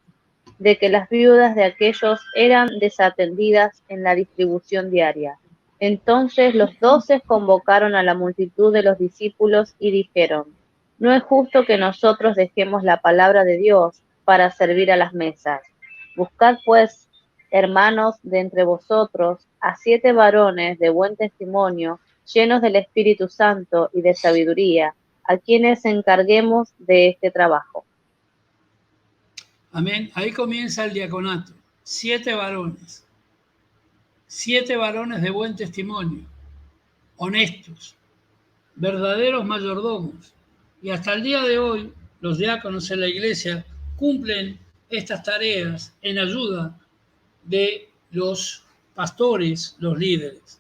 de que las viudas de aquellos eran desatendidas en la distribución diaria. Entonces los 12 convocaron a la multitud de los discípulos y dijeron: No es justo que nosotros dejemos la palabra de Dios para servir a las mesas. Buscad pues, hermanos, de entre vosotros, a 7 varones de buen testimonio, llenos del Espíritu Santo y de sabiduría, a quienes encarguemos de este trabajo. Amén. Ahí comienza el diaconato. 7 varones. 7 varones de buen testimonio, honestos, verdaderos mayordomos. Y hasta el día de hoy, los diáconos en la iglesia cumplen estas tareas en ayuda de los pastores, los líderes.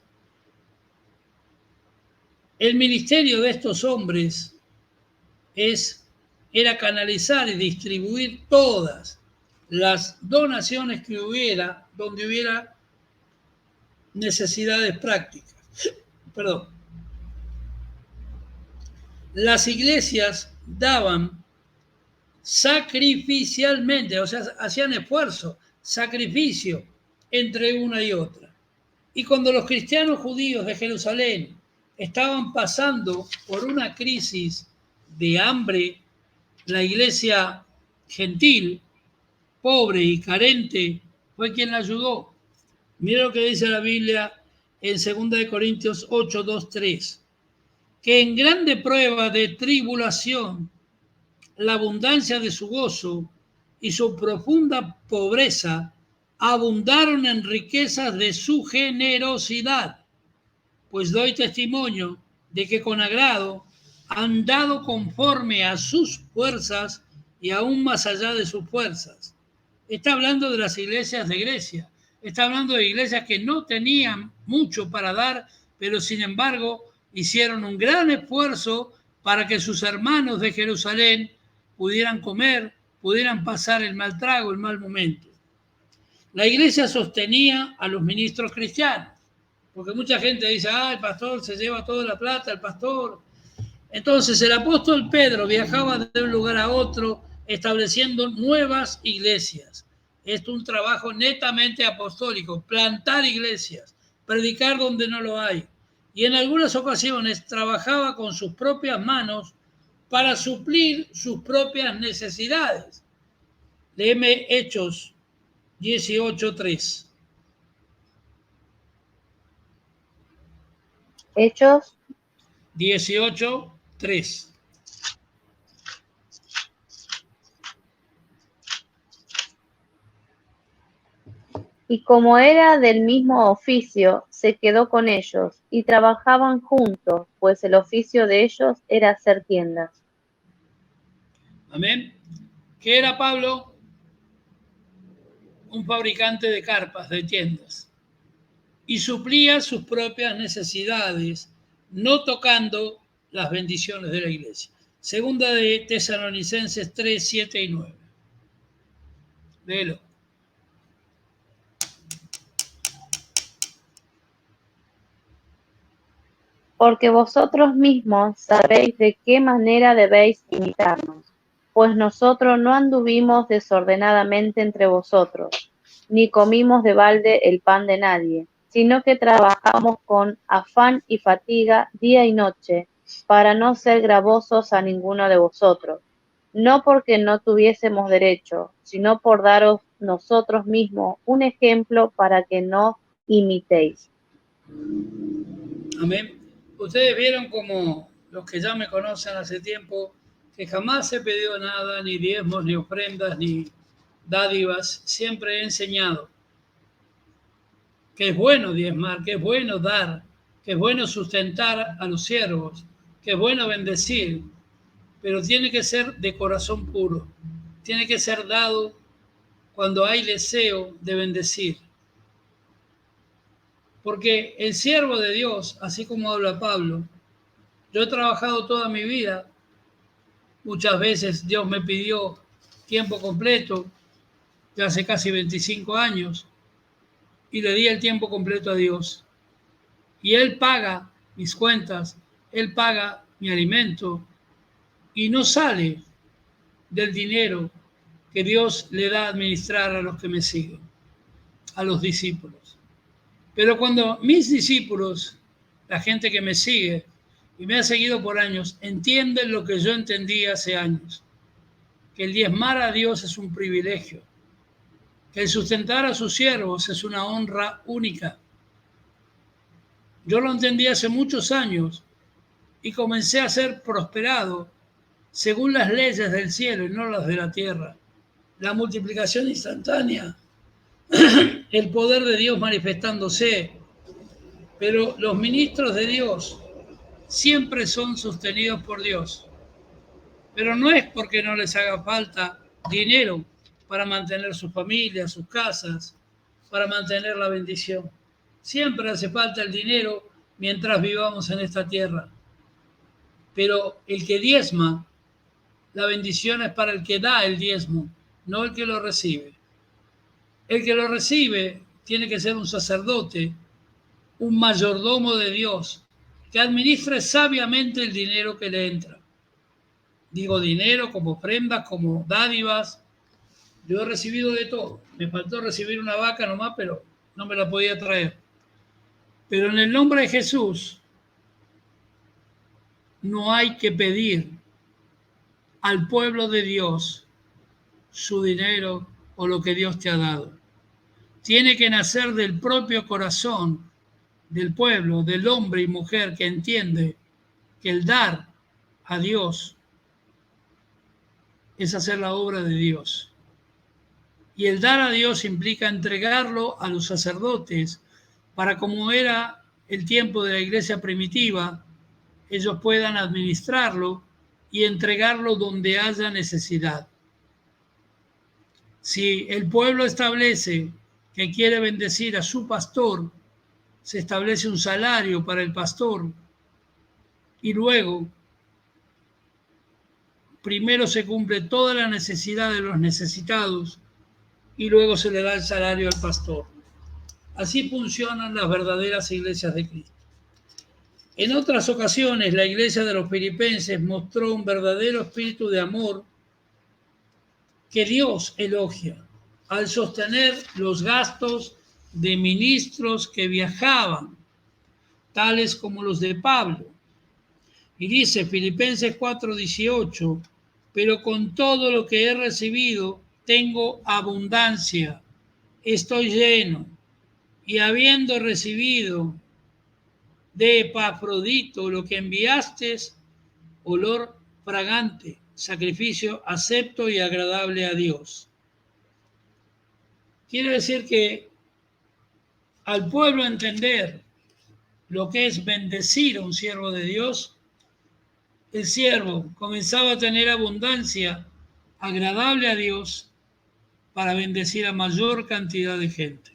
El ministerio de estos hombres era canalizar y distribuir todas las donaciones que hubiera, donde hubiera necesidades prácticas. Perdón. Las iglesias daban sacrificialmente, o sea, hacían esfuerzo, sacrificio entre una y otra. Y cuando los cristianos judíos de Jerusalén estaban pasando por una crisis de hambre, la iglesia gentil, pobre y carente, fue quien la ayudó. Mira lo que dice la Biblia en 2 Corintios 8, 2, 3. Que en grande prueba de tribulación, la abundancia de su gozo y su profunda pobreza abundaron en riquezas de su generosidad. Pues doy testimonio de que con agrado han dado conforme a sus fuerzas y aún más allá de sus fuerzas. Está hablando de las iglesias de Grecia. Está hablando de iglesias que no tenían mucho para dar, pero sin embargo hicieron un gran esfuerzo para que sus hermanos de Jerusalén pudieran comer, pudieran pasar el mal trago, el mal momento. La iglesia sostenía a los ministros cristianos, porque mucha gente dice, el pastor se lleva toda la plata, el pastor. Entonces el apóstol Pedro viajaba de un lugar a otro estableciendo nuevas iglesias. Esto es un trabajo netamente apostólico, plantar iglesias, predicar donde no lo hay. Y en algunas ocasiones trabajaba con sus propias manos para suplir sus propias necesidades. Léeme Hechos 18:3. Hechos 18:3. Y como era del mismo oficio, se quedó con ellos, y trabajaban juntos, pues el oficio de ellos era hacer tiendas. Amén. ¿Qué era Pablo? Un fabricante de carpas, de tiendas. Y suplía sus propias necesidades, no tocando las bendiciones de la iglesia. Segunda de Tesalonicenses 3, 7 y 9. Léelo. Porque vosotros mismos sabéis de qué manera debéis imitarnos, pues nosotros no anduvimos desordenadamente entre vosotros, ni comimos de balde el pan de nadie, sino que trabajamos con afán y fatiga día y noche, para no ser gravosos a ninguno de vosotros, no porque no tuviésemos derecho, sino por daros nosotros mismos un ejemplo para que no imitéis. Amén. Ustedes vieron como los que ya me conocen hace tiempo, que jamás he pedido nada, ni diezmos, ni ofrendas, ni dádivas. Siempre he enseñado que es bueno diezmar, que es bueno dar, que es bueno sustentar a los siervos, que es bueno bendecir, pero tiene que ser de corazón puro. Tiene que ser dado cuando hay deseo de bendecir. Porque el siervo de Dios, así como habla Pablo, Yo he trabajado toda mi vida. Muchas veces Dios me pidió tiempo completo, ya hace casi 25 años, y le di el tiempo completo a Dios. Y Él paga mis cuentas, Él paga mi alimento, y no sale del dinero que Dios le da a administrar a los que me siguen, a los discípulos. Pero cuando mis discípulos, la gente que me sigue y me ha seguido por años, entienden lo que yo entendí hace años, que el diezmar a Dios es un privilegio, que el sustentar a sus siervos es una honra única. Yo lo entendí hace muchos años y comencé a ser prosperado según las leyes del cielo y no las de la tierra. La multiplicación instantánea, el poder de Dios manifestándose, pero los ministros de Dios siempre son sostenidos por Dios. Pero no es porque no les haga falta dinero para mantener sus familias, sus casas, para mantener la bendición. Siempre hace falta el dinero mientras vivamos en esta tierra. Pero el que diezma, la bendición es para el que da el diezmo, no el que lo recibe. El que lo recibe tiene que ser un sacerdote, un mayordomo de Dios, que administre sabiamente el dinero que le entra. Digo dinero como ofrendas, como dádivas. Yo he recibido de todo. Me faltó recibir una vaca nomás, pero no me la podía traer. Pero en el nombre de Jesús no hay que pedir al pueblo de Dios su dinero o lo que Dios te ha dado. Tiene que nacer del propio corazón del pueblo, del hombre y mujer que entiende que el dar a Dios es hacer la obra de Dios. Y el dar a Dios implica entregarlo a los sacerdotes para, como era el tiempo de la iglesia primitiva, ellos puedan administrarlo y entregarlo donde haya necesidad. Si el pueblo establece que quiere bendecir a su pastor, se establece un salario para el pastor y luego primero se cumple toda la necesidad de los necesitados y luego se le da el salario al pastor. Así funcionan las verdaderas iglesias de Cristo. En otras ocasiones, la iglesia de los filipenses mostró un verdadero espíritu de amor que Dios elogia al sostener los gastos de ministros que viajaban, tales como los de Pablo. Y dice Filipenses 4:18, pero con todo lo que he recibido tengo abundancia, estoy lleno, y habiendo recibido de Epafrodito lo que enviaste, olor fragante, sacrificio acepto y agradable a Dios. Quiere decir que al pueblo entender lo que es bendecir a un siervo de Dios, el siervo comenzaba a tener abundancia agradable a Dios para bendecir a mayor cantidad de gente.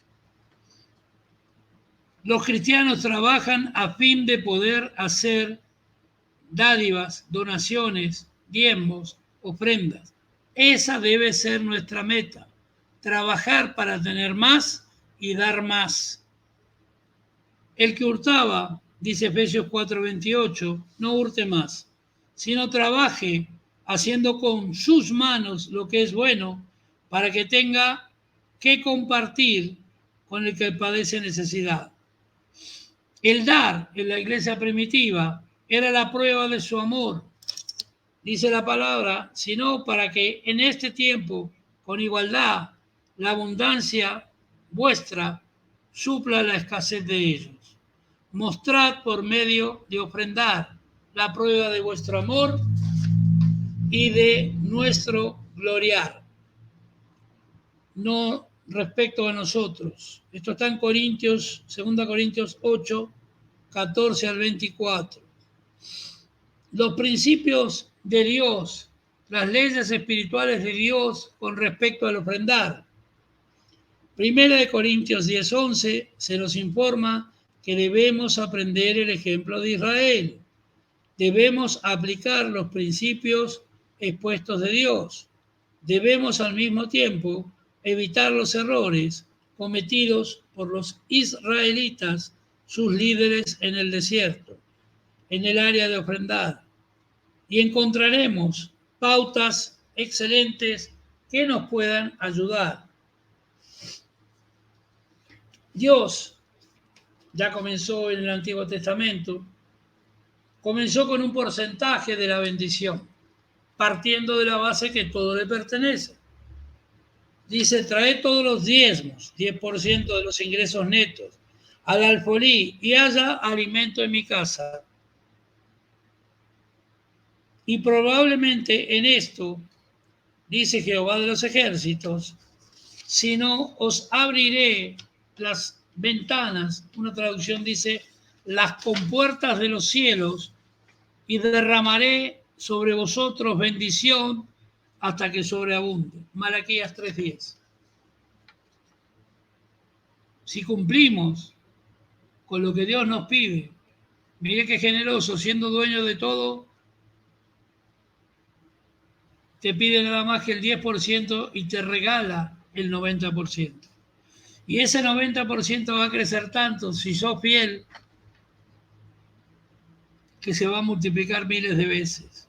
Los cristianos trabajan a fin de poder hacer dádivas, donaciones, diezmos, ofrendas. Esa debe ser nuestra meta. Trabajar para tener más y dar más. El que hurtaba, dice Efesios 4:28, no hurte más, sino trabaje haciendo con sus manos lo que es bueno para que tenga que compartir con el que padece necesidad. El dar en la iglesia primitiva era la prueba de su amor, dice la palabra, sino para que en este tiempo, con igualdad, la abundancia vuestra supla la escasez de ellos. Mostrad por medio de ofrendar la prueba de vuestro amor y de nuestro gloriar, no respecto a nosotros. Esto está en Corintios, 2 Corintios 8, 14 al 24. Los principios de Dios, las leyes espirituales de Dios con respecto al ofrendar. 1 Corintios 10, 11 se nos informa que debemos aprender el ejemplo de Israel. Debemos aplicar los principios expuestos de Dios. Debemos al mismo tiempo evitar los errores cometidos por los israelitas, sus líderes en el desierto, en el área de ofrendar. Y encontraremos pautas excelentes que nos puedan ayudar. Dios ya comenzó en el Antiguo Testamento, comenzó con un porcentaje de la bendición, partiendo de la base que todo le pertenece. Dice, trae todos los diezmos, 10% de los ingresos netos, al alfolí y haya alimento en mi casa. Y probablemente en esto, dice Jehová de los ejércitos, si no os abriré las ventanas, una traducción dice, las compuertas de los cielos y derramaré sobre vosotros bendición hasta que sobreabunde. Malaquías 3:10. Si cumplimos con lo que Dios nos pide, mire qué generoso, siendo dueño de todo, te pide nada más que el 10% y te regala el 90%. Y ese 90% va a crecer tanto si sos fiel que se va a multiplicar miles de veces.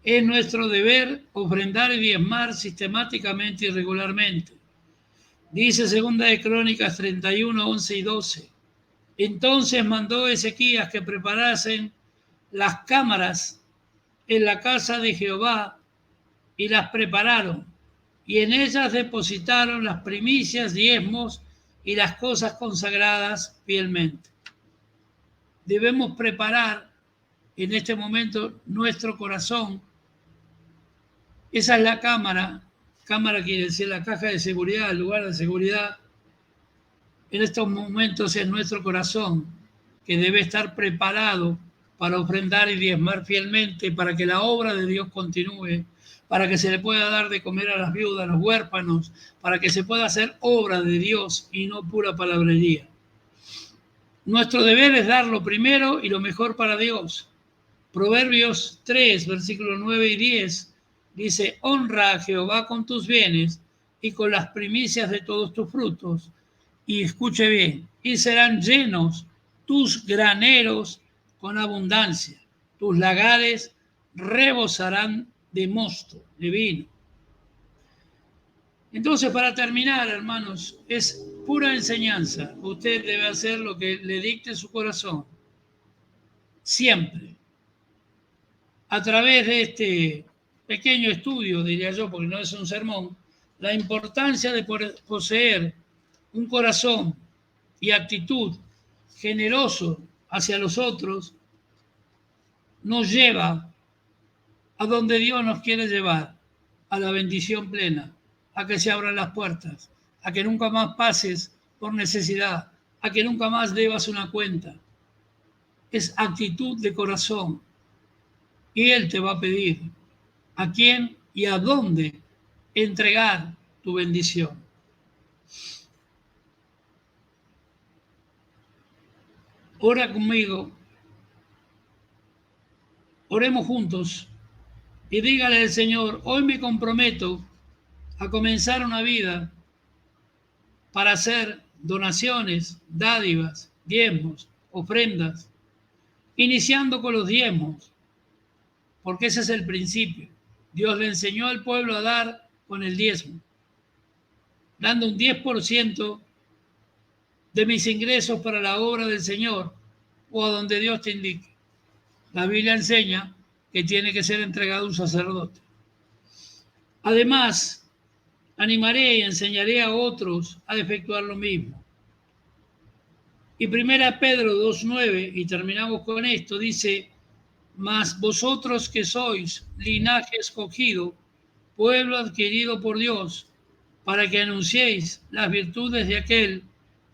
Es nuestro deber ofrendar y diezmar sistemáticamente y regularmente. Dice 2 de Crónicas 31, 11 y 12. Entonces mandó Ezequías que preparasen las cámaras en la casa de Jehová y las prepararon. Y en ellas depositaron las primicias, diezmos y las cosas consagradas fielmente. Debemos preparar en este momento nuestro corazón. Esa es la cámara quiere decir la caja de seguridad, el lugar de seguridad. En estos momentos es nuestro corazón que debe estar preparado para ofrendar y diezmar fielmente, para que la obra de Dios continúe, para que se le pueda dar de comer a las viudas, a los huérfanos, para que se pueda hacer obra de Dios y no pura palabrería. Nuestro deber es dar lo primero y lo mejor para Dios. Proverbios 3, versículos 9 y 10, dice, honra a Jehová con tus bienes y con las primicias de todos tus frutos. Y escuche bien, y serán llenos tus graneros con abundancia. Tus lagares rebosarán de mosto, de vino. Entonces, para terminar, hermanos, es pura enseñanza. Usted debe hacer lo que le dicte su corazón. Siempre. A través de este pequeño estudio, diría yo, porque no es un sermón, la importancia de poseer un corazón y actitud generoso hacia los otros nos lleva a donde Dios nos quiere llevar, a la bendición plena, a que se abran las puertas, a que nunca más pases por necesidad, a que nunca más debas una cuenta. Es actitud de corazón. Y Él te va a pedir a quién y a dónde entregar tu bendición. Ora conmigo, oremos juntos y dígale al Señor, hoy me comprometo a comenzar una vida para hacer donaciones, dádivas, diezmos, ofrendas, iniciando con los diezmos, porque ese es el principio. Dios le enseñó al pueblo a dar con el diezmo, dando un 10% de mis ingresos para la obra del Señor o a donde Dios te indique. La Biblia enseña que tiene que ser entregado a un sacerdote. Además, animaré y enseñaré a otros a efectuar lo mismo. Y 1 Pedro 2:9, y terminamos con esto, dice, mas vosotros que sois linaje escogido, pueblo adquirido por Dios, para que anunciéis las virtudes de aquel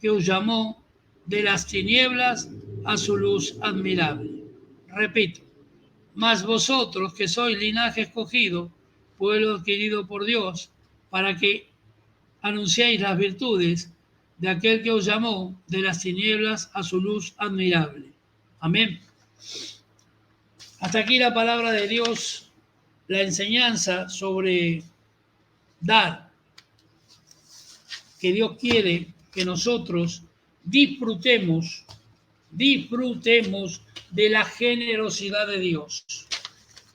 que os llamó de las tinieblas a su luz admirable. Repito, mas vosotros que sois linaje escogido, pueblo adquirido por Dios, para que anunciéis las virtudes de aquel que os llamó de las tinieblas a su luz admirable. Amén. Hasta aquí la palabra de Dios, la enseñanza sobre dar, que Dios quiere que nosotros disfrutemos de la generosidad de Dios.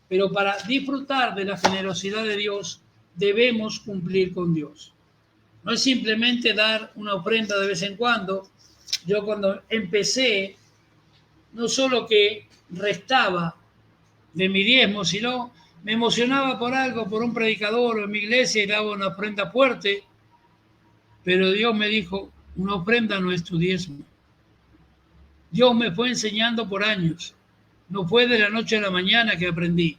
Pero para disfrutar de la generosidad de Dios, debemos cumplir con Dios. No es simplemente dar una ofrenda de vez en cuando. Yo cuando empecé, no solo que restaba de mi diezmo, sino me emocionaba por algo, por un predicador o en mi iglesia y daba una ofrenda fuerte, pero Dios me dijo, una ofrenda no es tu diezmo. Dios me fue enseñando por años, no fue de la noche a la mañana que aprendí.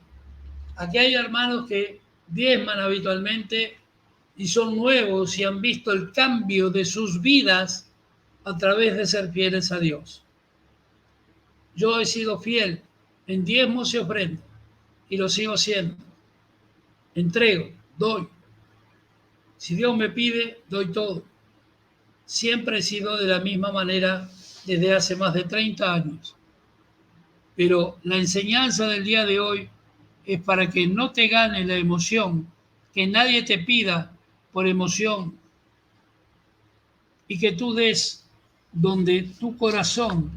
Aquí hay hermanos que diezman habitualmente y son nuevos y han visto el cambio de sus vidas a través de ser fieles a Dios. Yo he sido fiel en diezmos y ofrendas y lo sigo siendo. Entrego, doy. Si Dios me pide, doy todo. Siempre he sido de la misma manera desde hace más de 30 años. Pero la enseñanza del día de hoy es para que no te gane la emoción, que nadie te pida por emoción y que tú des donde tu corazón,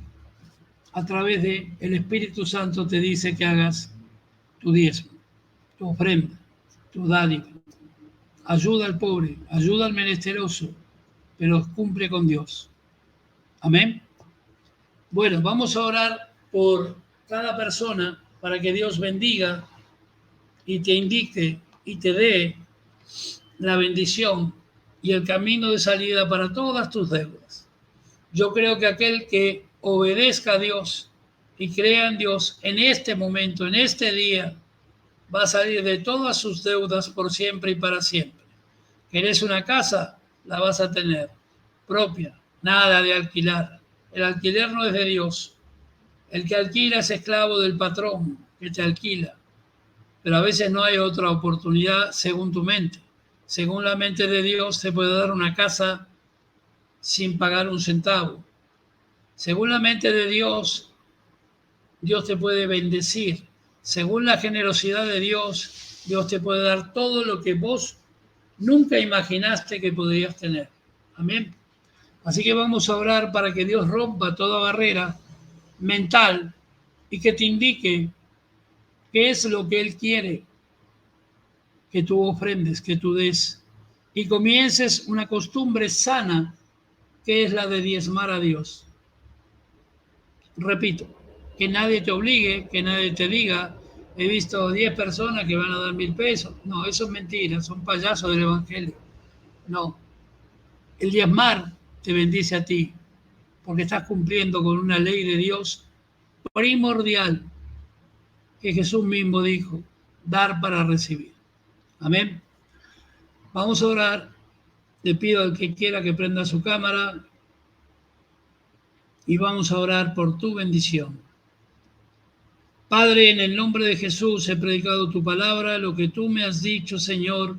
a través del Espíritu Santo, te dice que hagas tu diezmo, tu ofrenda, tu dádiva. Ayuda al pobre, ayuda al menesteroso, pero cumple con Dios. Amén. Bueno, vamos a orar por cada persona para que Dios bendiga y te indique y te dé la bendición y el camino de salida para todas tus deudas. Yo creo que aquel que obedezca a Dios y crea en Dios en este momento, en este día, va a salir de todas sus deudas por siempre y para siempre. ¿Querés una casa? La vas a tener propia, nada de alquilar. El alquiler no es de Dios. El que alquila es esclavo del patrón que te alquila. Pero a veces no hay otra oportunidad según tu mente. Según la mente de Dios te puede dar una casa sin pagar un centavo. Según la mente de Dios, Dios te puede bendecir. Según la generosidad de Dios, Dios te puede dar todo lo que vos nunca imaginaste que podrías tener. Amén. Así que vamos a orar para que Dios rompa toda barrera mental y que te indique qué es lo que Él quiere que tú ofrendes, que tú des y comiences una costumbre sana que es la de diezmar a Dios. Repito, que nadie te obligue, que nadie te diga, he visto 10 personas que van a dar 1.000 pesos. No, eso es mentira, son payasos del Evangelio. No, el diezmar te bendice a ti, porque estás cumpliendo con una ley de Dios primordial, que Jesús mismo dijo, dar para recibir. Amén. Vamos a orar. Le pido al que quiera que prenda su cámara y vamos a orar por tu bendición. Padre, en el nombre de Jesús he predicado tu palabra, lo que tú me has dicho, Señor.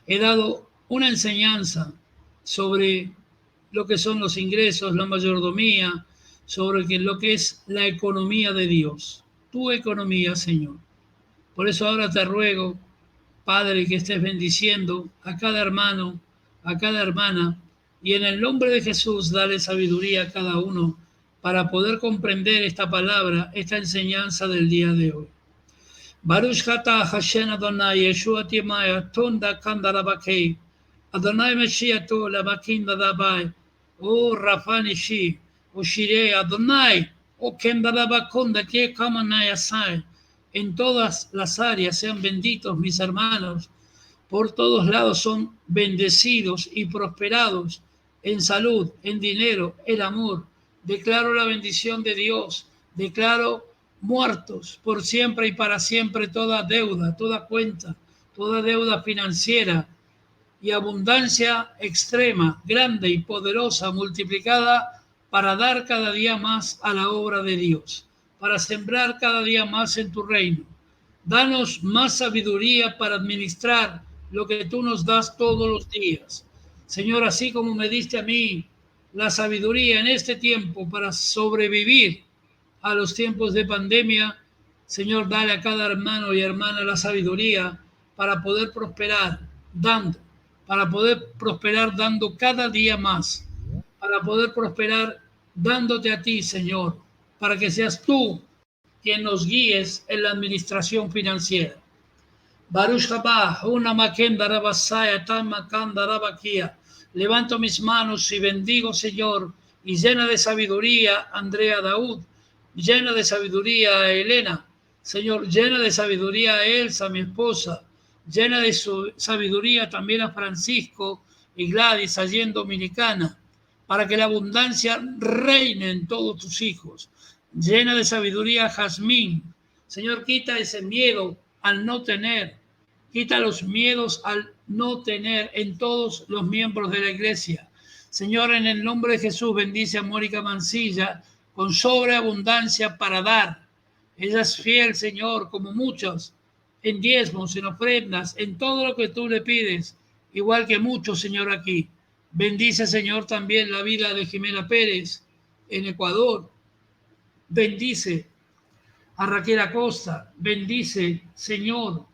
He dado una enseñanza sobre lo que son los ingresos, la mayordomía, sobre lo que es la economía de Dios, tu economía, Señor. Por eso ahora te ruego, Padre, que estés bendiciendo a cada hermano, a cada hermana, y en el nombre de Jesús dale sabiduría a cada uno para poder comprender esta palabra, esta enseñanza del día de hoy. Baruch Hata Hashem Adonai Yeshua Timaya Tonda Kandarabakei Adonai Meshiato Labakinda Dabai O Rafanishi O Shire Adonai O Kendarabakonda Que Kamanayasai. En todas las áreas sean benditos mis hermanos, por todos lados son bendecidos y prosperados en salud, en dinero, en amor. Declaro la bendición de Dios, declaro muertos por siempre y para siempre toda deuda, toda cuenta, toda deuda financiera y abundancia extrema, grande y poderosa, multiplicada para dar cada día más a la obra de Dios, para sembrar cada día más en tu reino. Danos más sabiduría para administrar lo que tú nos das todos los días. Señor, así como me diste a mí la sabiduría en este tiempo para sobrevivir a los tiempos de pandemia, Señor, dale a cada hermano y hermana la sabiduría para poder prosperar dando, para poder prosperar dando cada día más, para poder prosperar dándote a ti, Señor, para que seas tú quien nos guíes en la administración financiera. Baruch haba, una maquenda rabasaya, tan macanda rabaquía. Levanto mis manos y bendigo, Señor, y llena de sabiduría Andrea Daud, llena de sabiduría a Elena, Señor, llena de sabiduría a Elsa, mi esposa, llena de su sabiduría también a Francisco y Gladys allí en Dominicana, para que la abundancia reine en todos tus hijos. Llena de sabiduría a Jazmín. Señor, quita ese miedo al no tener. Quita los miedos al no tener en todos los miembros de la iglesia. Señor, en el nombre de Jesús, bendice a Mónica Mancilla con sobreabundancia para dar. Ella es fiel, Señor, como muchos, en diezmos, en ofrendas, en todo lo que tú le pides, igual que muchos, Señor, aquí. Bendice, Señor, también la vida de Jimena Pérez en Ecuador. Bendice a Raquel Acosta. Bendice, Señor,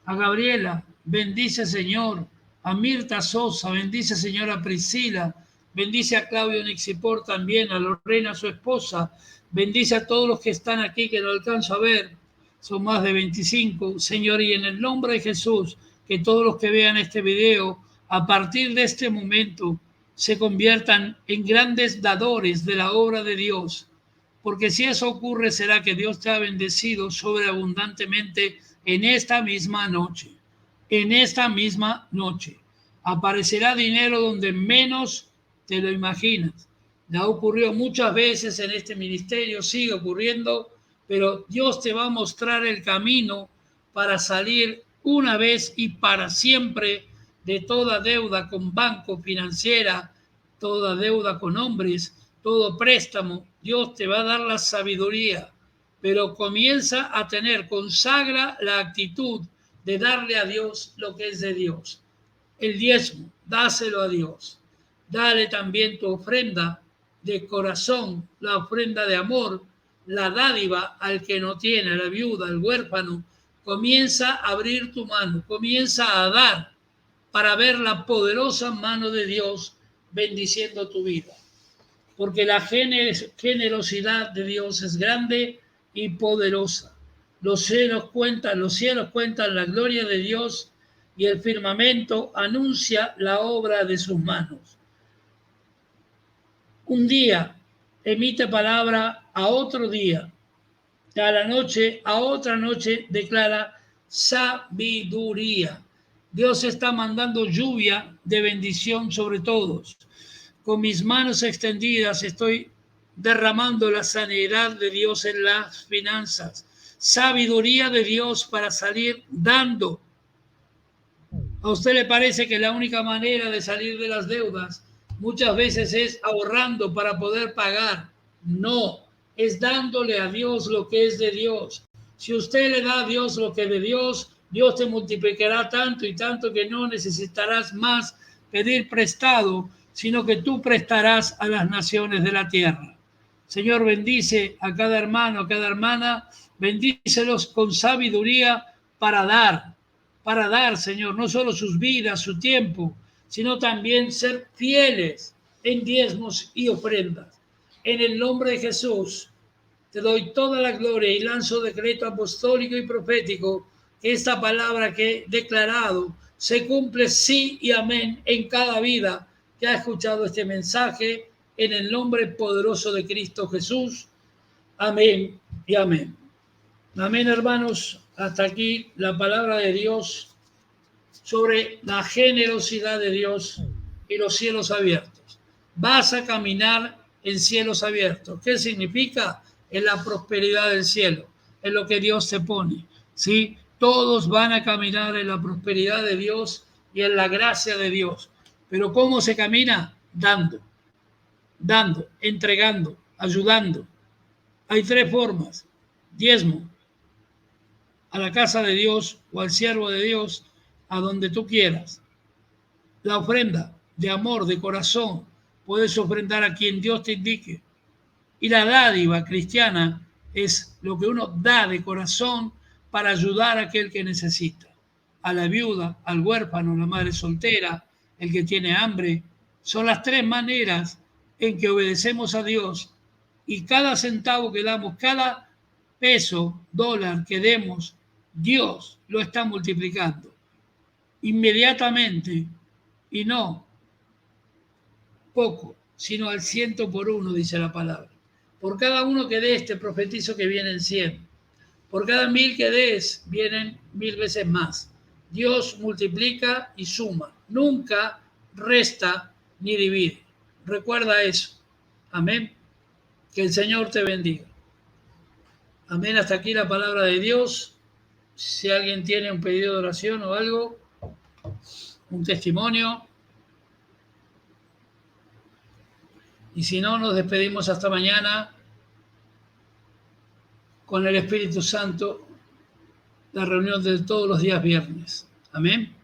a Gabriela. Bendice, Señor, a Mirta Sosa. Bendice, Señor, a Priscila. Bendice a Claudio Nixipor también, a Lorena, su esposa. Bendice a todos los que están aquí, que no alcanzo a ver. Son más de 25. Señor, y en el nombre de Jesús, que todos los que vean este video, a partir de este momento, se conviertan en grandes dadores de la obra de Dios. Porque si eso ocurre, será que Dios te ha bendecido sobreabundantemente en esta misma noche. En esta misma noche. Aparecerá dinero donde menos te lo imaginas. Ya ocurrió muchas veces en este ministerio, sigue ocurriendo, pero Dios te va a mostrar el camino para salir una vez y para siempre de toda deuda con banco, financiera, toda deuda con hombres, todo préstamo. Dios te va a dar la sabiduría, pero comienza a tener, consagra la actitud de darle a Dios lo que es de Dios. El diezmo, dáselo a Dios. Dale también tu ofrenda de corazón, la ofrenda de amor, la dádiva al que no tiene, a la viuda, al huérfano. Comienza a abrir tu mano, comienza a dar para ver la poderosa mano de Dios bendiciendo tu vida. Porque la generosidad de Dios es grande y poderosa. Los cielos cuentan la gloria de Dios y el firmamento anuncia la obra de sus manos. Un día emite palabra a otro día, a la noche, a otra noche declara sabiduría. Dios está mandando lluvia de bendición sobre todos. Con mis manos extendidas estoy derramando la sanidad de Dios en las finanzas. Sabiduría de Dios para salir dando. ¿A usted le parece que la única manera de salir de las deudas muchas veces es ahorrando para poder pagar? No, es dándole a Dios lo que es de Dios. Si usted le da a Dios lo que es de Dios, Dios te multiplicará tanto y tanto que no necesitarás más pedir prestado, sino que tú prestarás a las naciones de la tierra. Señor, bendice a cada hermano, a cada hermana, bendícelos con sabiduría para dar, Señor, no solo sus vidas, su tiempo, sino también ser fieles en diezmos y ofrendas. En el nombre de Jesús, te doy toda la gloria y lanzo decreto apostólico y profético que esta palabra que he declarado se cumple sí y amén en cada vida que ha escuchado este mensaje, en el nombre poderoso de Cristo Jesús. Amén y amén. Amén, hermanos. Hasta aquí la palabra de Dios sobre la generosidad de Dios y los cielos abiertos. Vas a caminar en cielos abiertos. ¿Qué significa? En la prosperidad del cielo, en lo que Dios te pone. ¿Sí? Todos van a caminar en la prosperidad de Dios y en la gracia de Dios. Pero ¿cómo se camina? Dando, entregando, ayudando. Hay tres formas. Diezmo, a la casa de Dios o al siervo de Dios, a donde tú quieras. La ofrenda de amor, de corazón, puedes ofrendar a quien Dios te indique. Y la dádiva cristiana es lo que uno da de corazón para ayudar a aquel que necesita. A la viuda, al huérfano, a la madre soltera, el que tiene hambre. Son las tres maneras en que obedecemos a Dios y cada centavo que damos, cada peso, dólar que demos, Dios lo está multiplicando inmediatamente y no poco, sino al 100 por 1, dice la palabra. Por cada uno que des, te profetizo que vienen 100. Por cada 1000 que des, vienen 1000 veces más. Dios multiplica y suma. Nunca resta ni divide. Recuerda eso. Amén. Que el Señor te bendiga. Amén. Hasta aquí la palabra de Dios. Si alguien tiene un pedido de oración o algo, un testimonio. Y si no, nos despedimos hasta mañana con el Espíritu Santo, la reunión de todos los días viernes. Amén.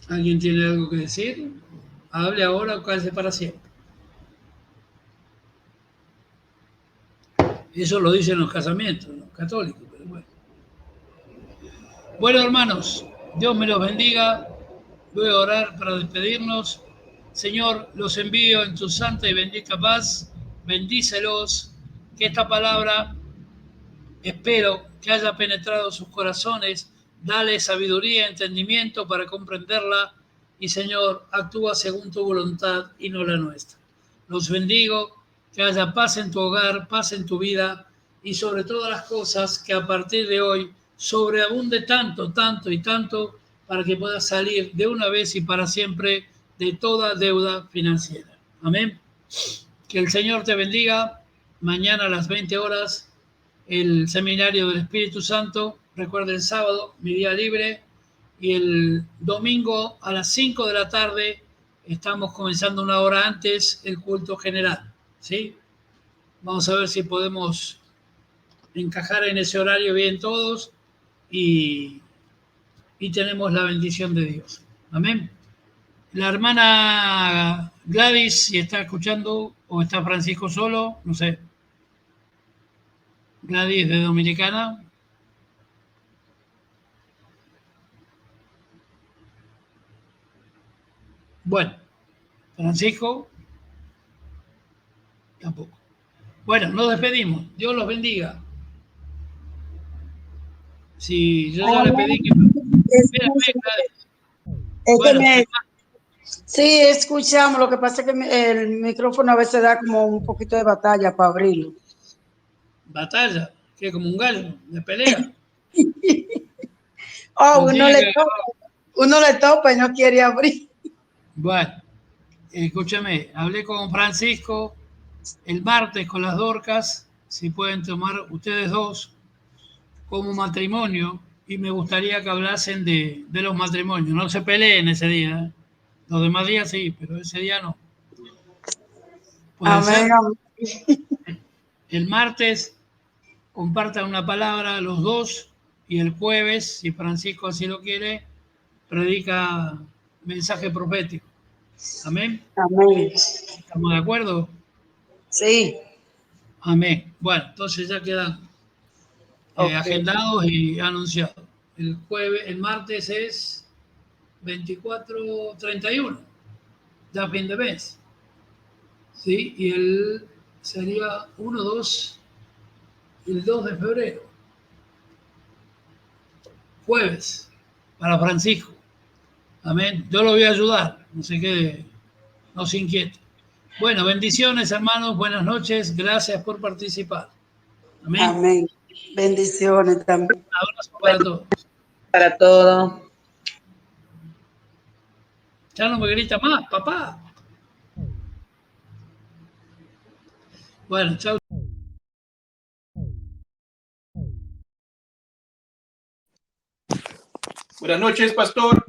¿Alguien tiene algo que decir? Hable ahora o cállese para siempre. Eso lo dicen los casamientos, los católicos, pero bueno. Bueno, hermanos, Dios me los bendiga. Voy a orar para despedirnos. Señor, los envío en tu santa y bendita paz. Bendícelos. Que esta palabra, espero que haya penetrado sus corazones. Dale sabiduría y entendimiento para comprenderla. Y, Señor, actúa según tu voluntad y no la nuestra. Los bendigo. Que haya paz en tu hogar, paz en tu vida. Y sobre todas las cosas, que a partir de hoy sobreabunde tanto, tanto y tanto, para que puedas salir de una vez y para siempre de toda deuda financiera. Amén. Que el Señor te bendiga. Mañana a las 20 horas, el seminario del Espíritu Santo. Recuerda el sábado, mi día libre. Y el domingo a las 5 de la tarde, estamos comenzando una hora antes el culto general. ¿Sí? Vamos a ver si podemos encajar en ese horario bien todos y tenemos la bendición de Dios. Amén. La hermana Gladys, si está escuchando, o está Francisco solo, no sé. Gladys de Dominicana. Bueno, Francisco, tampoco. Bueno, nos despedimos. Dios los bendiga. Sí, yo ya le pedí que... Espera, Gladys. Sí, escuchamos. Lo que pasa es que el micrófono a veces da como un poquito de batalla para abrirlo. ¿Batalla? ¿Qué? ¿Como un gallo de pelea? Uno le topa y no quiere abrir. Bueno, escúchame, hablé con Francisco el martes con las Dorcas, si pueden tomar ustedes dos como matrimonio, y me gustaría que hablasen de los matrimonios. No se peleen ese día, ¿eh? Los demás días sí, pero ese día no. Amén. El martes compartan una palabra los dos, y el jueves, si Francisco así lo quiere, predica mensaje profético. Amén. Amén. ¿Estamos de acuerdo? Sí. Amén. Bueno, entonces ya quedan agendados y anunciados. El martes es 24-31, ya fin de mes. ¿Sí? Y el sería 1-2, el 2 de febrero. Jueves, para Francisco. Amén. Yo lo voy a ayudar, no se quede, no se inquiete. Bueno, bendiciones, hermanos, buenas noches, gracias por participar. Amén. Amén. Bendiciones también. Un abrazo para todos. Para todos. Ya no me grita más, papá. Bueno, chao. Buenas noches, pastor.